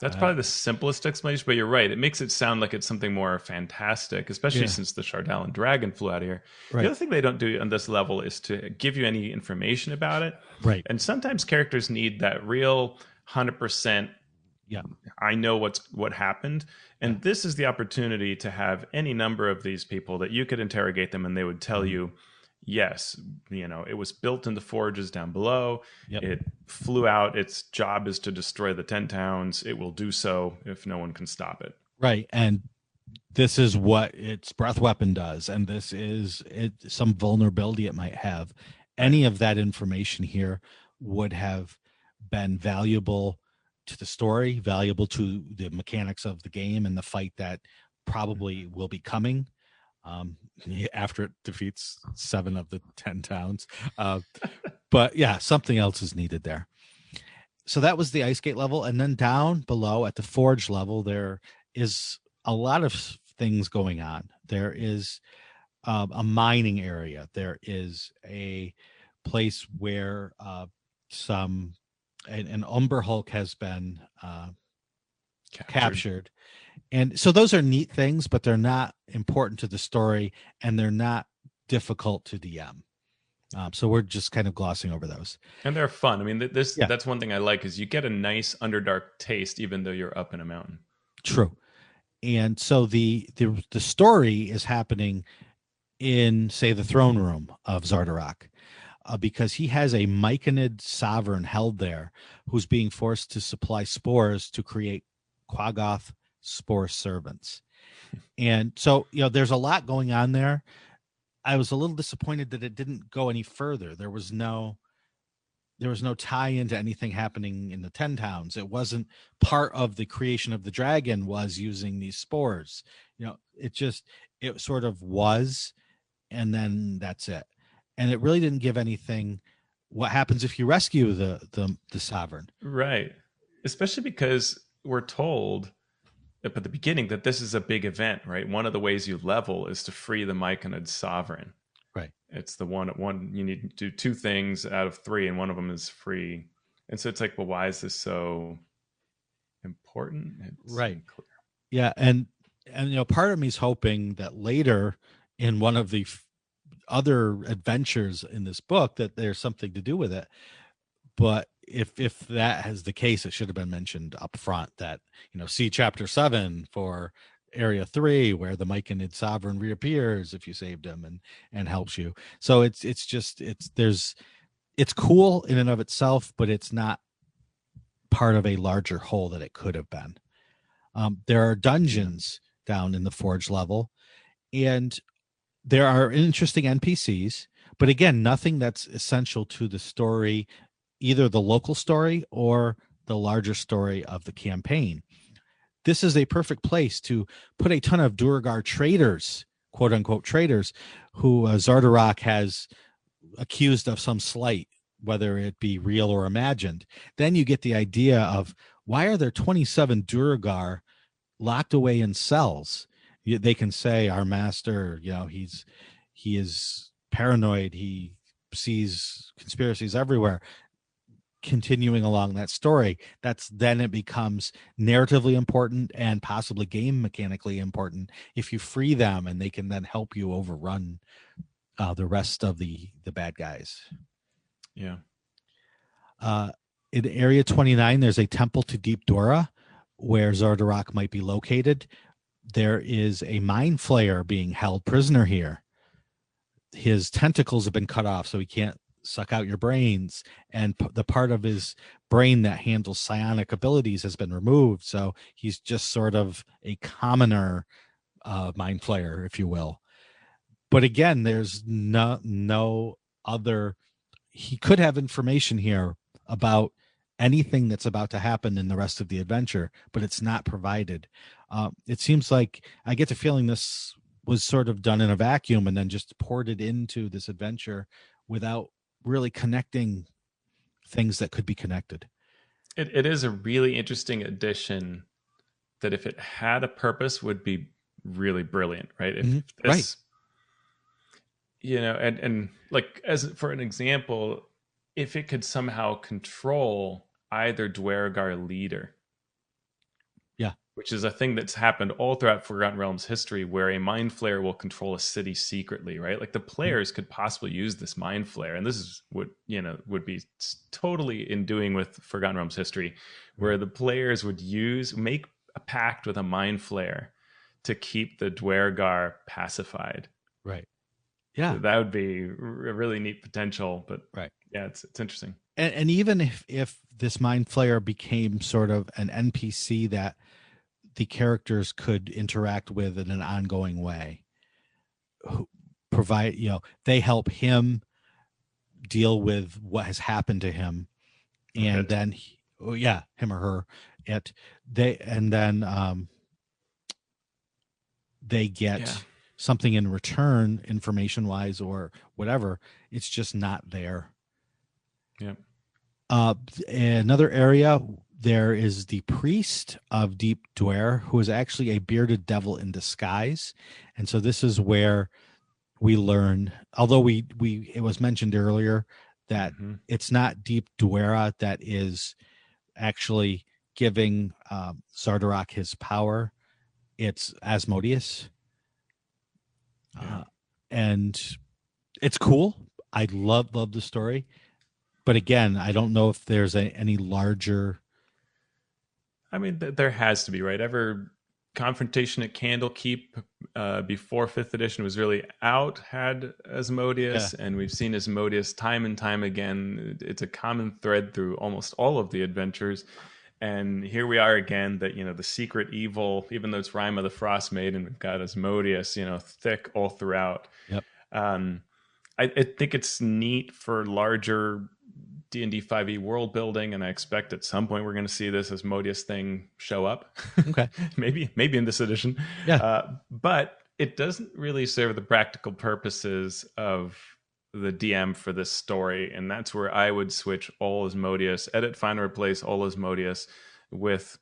[SPEAKER 2] That's probably the simplest explanation, but you're right. It makes it sound like it's something more fantastic, especially since the Shardallan dragon flew out of here.
[SPEAKER 1] Right.
[SPEAKER 2] The other thing they don't do on this level is to give you any information about it.
[SPEAKER 1] Right.
[SPEAKER 2] And sometimes characters need that real 100%.
[SPEAKER 1] Yeah.
[SPEAKER 2] I know what happened. And this is the opportunity to have any number of these people that you could interrogate them and they would tell you, yes, it was built in the forges down below.
[SPEAKER 1] Yep.
[SPEAKER 2] It flew out. Its job is to destroy the 10 towns. It will do so if no one can stop it.
[SPEAKER 1] Right. And this is what its breath weapon does. And this is some vulnerability it might have. Any of that information here would have been valuable to the story, valuable to the mechanics of the game and the fight that probably will be coming. After it defeats 7 of the 10 towns. But yeah, something else is needed there. So that was the ice gate level. And then down below at the forge level, there is a lot of things going on. There is a mining area. There is a place where an Umber Hulk has been captured. And so those are neat things, but they're not important to the story and they're not difficult to DM. So we're just kind of glossing over those. And
[SPEAKER 2] they're fun. I mean, that's one thing I like is you get a nice Underdark taste, even though you're up in a mountain.
[SPEAKER 1] True. And so the story is happening in, say, the throne room of Zardarok, because he has a Myconid sovereign held there who's being forced to supply spores to create Quaggoth spore servants. And so, there's a lot going on there. I was a little disappointed that it didn't go any further. There was no tie into anything happening in the 10 towns. It wasn't part of the creation of the dragon was using these spores. It sort of was, and then that's it. And it really didn't give anything. What happens if you rescue the sovereign?
[SPEAKER 2] Right. Especially because we're told at the beginning that this is a big event, right? One of the ways you level is to free the Myconid sovereign.
[SPEAKER 1] Right.
[SPEAKER 2] It's the one you need to do 2 things out of 3, and one of them is free. And so it's like, well, why is this so important? It's
[SPEAKER 1] right.
[SPEAKER 2] Unclear.
[SPEAKER 1] Yeah, and part of me is hoping that later in one of the other adventures in this book that there's something to do with it. But if that is the case, it should have been mentioned up front that, see chapter 7 for area 3, where the Myconid sovereign reappears if you saved him and helps you. So it's cool in and of itself, but it's not part of a larger whole that it could have been. There are dungeons down in the forge level, and there are interesting NPCs, but again, nothing that's essential to the story, either the local story or the larger story of the campaign. This is a perfect place to put a ton of Duergar traitors, quote unquote traitors, who Zardarok has accused of some slight, whether it be real or imagined. Then you get the idea of, why are there 27 Duergar locked away in cells? They can say, our master, he is paranoid. He sees conspiracies everywhere. Continuing along that story, then it becomes narratively important and possibly game mechanically important if you free them, and they can then help you overrun the rest of the bad guys.
[SPEAKER 2] Yeah.
[SPEAKER 1] In Area 29, there's a temple to Deep Dora where Zardarok might be located. There is a mind flayer being held prisoner here. His tentacles have been cut off, so he can't suck out your brains, and the part of his brain that handles psionic abilities has been removed, so he's just sort of a commoner mind flayer, if you will. But again, there's no other. He could have information here about anything that's about to happen in the rest of the adventure, but it's not provided. It seems like I get the feeling this was sort of done in a vacuum and then just ported into this adventure without really connecting things that could be connected.
[SPEAKER 2] It is a really interesting addition that, if it had a purpose, would be really brilliant, right? If this, right. And like, as for an example, if it could somehow control either Duergar leader, which is a thing that's happened all throughout Forgotten Realms history, where a mind flayer will control a city secretly, right? Like the players could possibly use this mind flayer, and this is what would be totally in doing with Forgotten Realms history, where the players would make a pact with a mind flayer to keep the Dwergar pacified.
[SPEAKER 1] Right. Yeah,
[SPEAKER 2] so that would be a really neat potential. But
[SPEAKER 1] right.
[SPEAKER 2] Yeah, it's interesting.
[SPEAKER 1] And even if this mind flayer became sort of an NPC that the characters could interact with in an ongoing way, provide, they help him deal with what has happened to him, and then him or her, they get something in return, information wise or whatever. It's just not there.
[SPEAKER 2] Yeah.
[SPEAKER 1] Another area, there is the priest of Deep Dwyer, who is actually a bearded devil in disguise. And so this is where we learn, although it was mentioned earlier that it's not Deep Dwyer that is actually giving Zardarok his power. It's Asmodeus. And it's cool. I love the story. But again, I don't know if there's any larger.
[SPEAKER 2] I mean, there has to be, right? Ever confrontation at Candlekeep before 5th edition was really out had Asmodeus, and we've seen Asmodeus time and time again. It's a common thread through almost all of the adventures. And here we are again, that, the secret evil, even though it's Rima the Frost Maiden, we've got Asmodeus, thick all throughout.
[SPEAKER 1] Yep.
[SPEAKER 2] I think it's neat for larger D&D 5e world building, and I expect at some point we're going to see this Asmodeus thing show up.
[SPEAKER 1] Okay.
[SPEAKER 2] maybe in this edition.
[SPEAKER 1] Yeah.
[SPEAKER 2] But it doesn't really serve the practical purposes of the DM for this story, and that's where I would switch all Asmodeus, edit, find, replace all Asmodeus with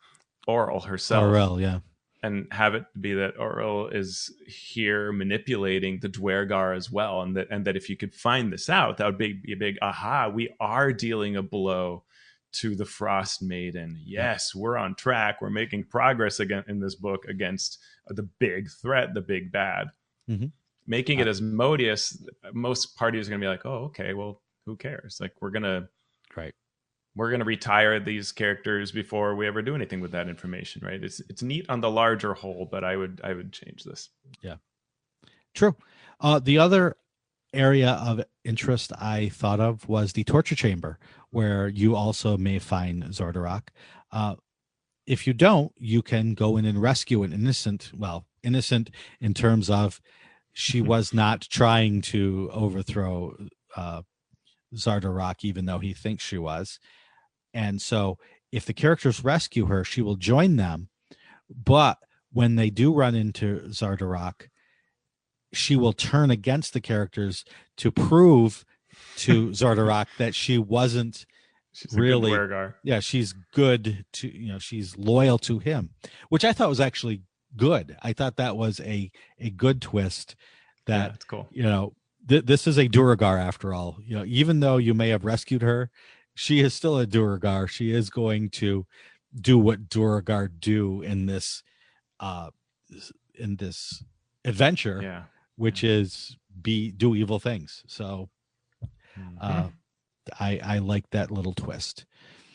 [SPEAKER 2] Auril herself.
[SPEAKER 1] Auril, yeah.
[SPEAKER 2] And have it be that Auril is here manipulating the Dwergar as well, and that if you could find this out, that would be a big aha. We are dealing a blow to the Frost Maiden. Yes, we're on track. We're making progress again in this book against the big threat, the big bad.
[SPEAKER 1] Mm-hmm.
[SPEAKER 2] Making it Asmodeus, most parties are going to be like, "Oh, okay, well, who cares? Like, we're gonna retire these characters before we ever do anything with that information, right?" It's neat on the larger whole, but I would change this.
[SPEAKER 1] Yeah, true. The other area of interest I thought of was the torture chamber, where you also may find Zardarok. If you don't, you can go in and rescue an innocent in terms of she was not trying to overthrow Zardarok, even though he thinks she was. And so if the characters rescue her, she will join them. But when they do run into Zardarok, she will turn against the characters to prove to Zardarok that she wasn't really. Yeah, she's good to, she's loyal to him, which I thought was actually good. I thought that was a good twist. That
[SPEAKER 2] it's cool.
[SPEAKER 1] This is a Duragar after all. Even though you may have rescued her, she is still a Duragar. She is going to do what Duragar do in this adventure, which is do evil things. So I like that little twist.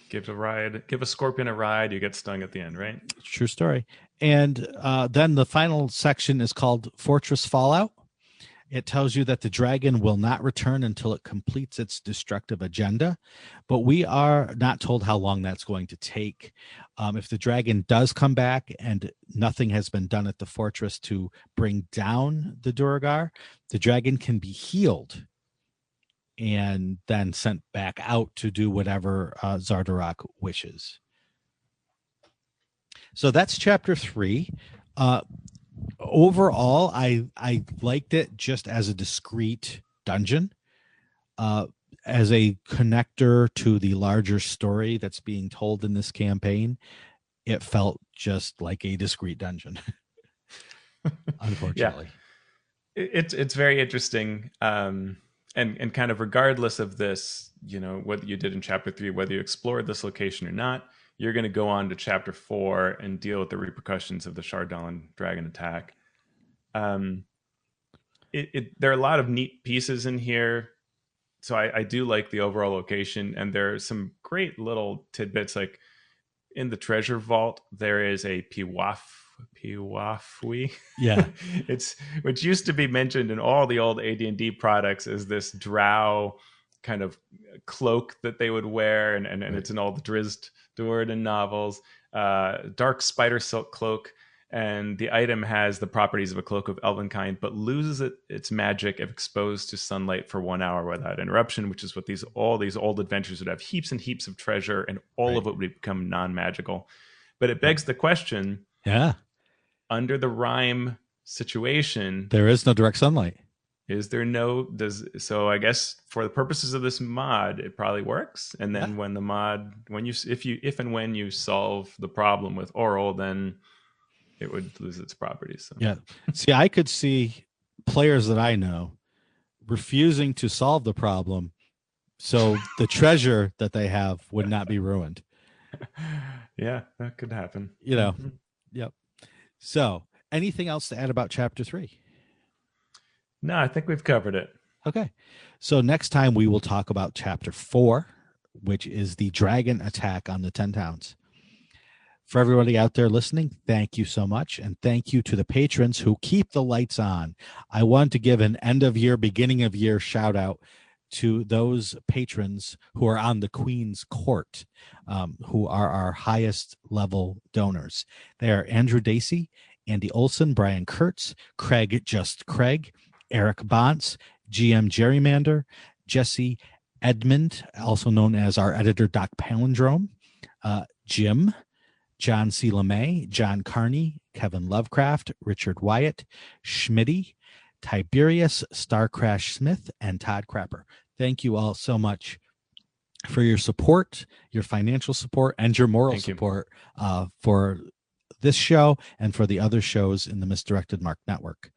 [SPEAKER 2] Give a scorpion a ride, you get stung at the end, right?
[SPEAKER 1] True story. And then the final section is called Fortress Fallout. It tells you that the dragon will not return until it completes its destructive agenda, but we are not told how long that's going to take. If the dragon does come back and nothing has been done at the fortress to bring down the Duragar, the dragon can be healed and then sent back out to do whatever Zardarok wishes. So that's chapter 3. Overall, I liked it just as a discrete dungeon, as a connector to the larger story that's being told in this campaign. It felt just like a discrete dungeon. Unfortunately,
[SPEAKER 2] it's very interesting, and kind of regardless of this, what you did in chapter 3, whether you explored this location or not, you're going to go on to chapter 4 and deal with the repercussions of the Chardon dragon attack. There are a lot of neat pieces in here. So I do like the overall location, and there are some great little tidbits. Like in the treasure vault, there is a Piwafwi.
[SPEAKER 1] Yeah.
[SPEAKER 2] It's which used to be mentioned in all the old AD&D products as this drow kind of cloak that they would wear, and it's in all the Drizzt Do'Urden novels. Dark spider silk cloak, and the item has the properties of a cloak of elvenkind, but loses its magic if exposed to sunlight for 1 hour without interruption, which is what all these old adventures would have: heaps and heaps of treasure, and all of it would become non-magical. But it begs the question: under the rhyme situation,
[SPEAKER 1] there is no direct sunlight.
[SPEAKER 2] Is there no so I guess for the purposes of this mod, it probably works. And then when the mod, if and when you solve the problem with oral, then it would lose its properties. So.
[SPEAKER 1] Yeah. See, I could see players that I know refusing to solve the problem, so the treasure that they have would not be ruined.
[SPEAKER 2] Yeah, that could happen.
[SPEAKER 1] Mm-hmm. Yep. So, anything else to add about chapter 3?
[SPEAKER 2] No, I think we've covered it.
[SPEAKER 1] Okay. So next time we will talk about chapter 4, which is the dragon attack on the 10 towns. For everybody out there listening, thank you so much. And thank you to the patrons who keep the lights on. I want to give an end of year, beginning of year shout out to those patrons who are on the Queen's Court, who are our highest level donors. They are Andrew Dacey, Andy Olson, Brian Kurtz, Craig Just Craig, Eric Bonts, GM Gerrymander, Jesse Edmund, also known as our editor Doc Palindrome, Jim, John C. LeMay, John Carney, Kevin Lovecraft, Richard Wyatt, Schmitty, Tiberius, Star Crash Smith, and Todd Crapper. Thank you all so much for your support, your financial support, and your moral support for this show and for the other shows in the Misdirected Mark Network.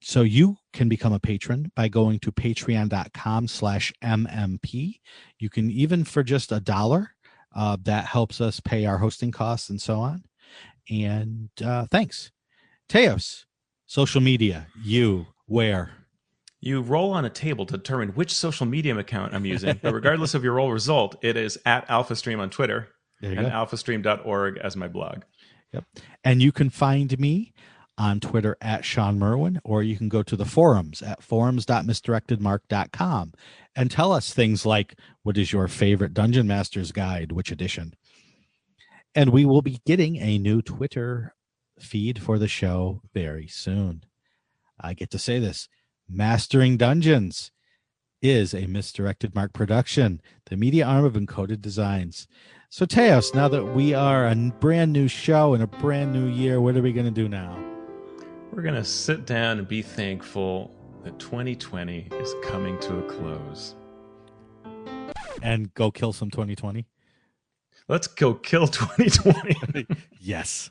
[SPEAKER 1] So you can become a patron by going to patreon.com/MMP. You can, even for just $1, that helps us pay our hosting costs and so on. And thanks. Teos, social media, where?
[SPEAKER 2] You roll on a table to determine which social media account I'm using, but regardless of your roll result, it is at AlphaStream on Twitter and alphastream.org as my blog.
[SPEAKER 1] Yep. And you can find me on Twitter at Shawn Merwin, or you can go to the forums at forums.misdirectedmark.com and tell us things like, what is your favorite Dungeon Master's Guide, which edition? And we will be getting a new Twitter feed for the show very soon. I get to say this: Mastering Dungeons is a Misdirected Mark production, the media arm of Encoded Designs. So Teos, now that we are a brand new show in a brand new year, what are we going to do now?
[SPEAKER 2] We're going to sit down and be thankful that 2020 is coming to a close.
[SPEAKER 1] And go kill some 2020?
[SPEAKER 2] Let's go kill 2020.
[SPEAKER 1] Yes.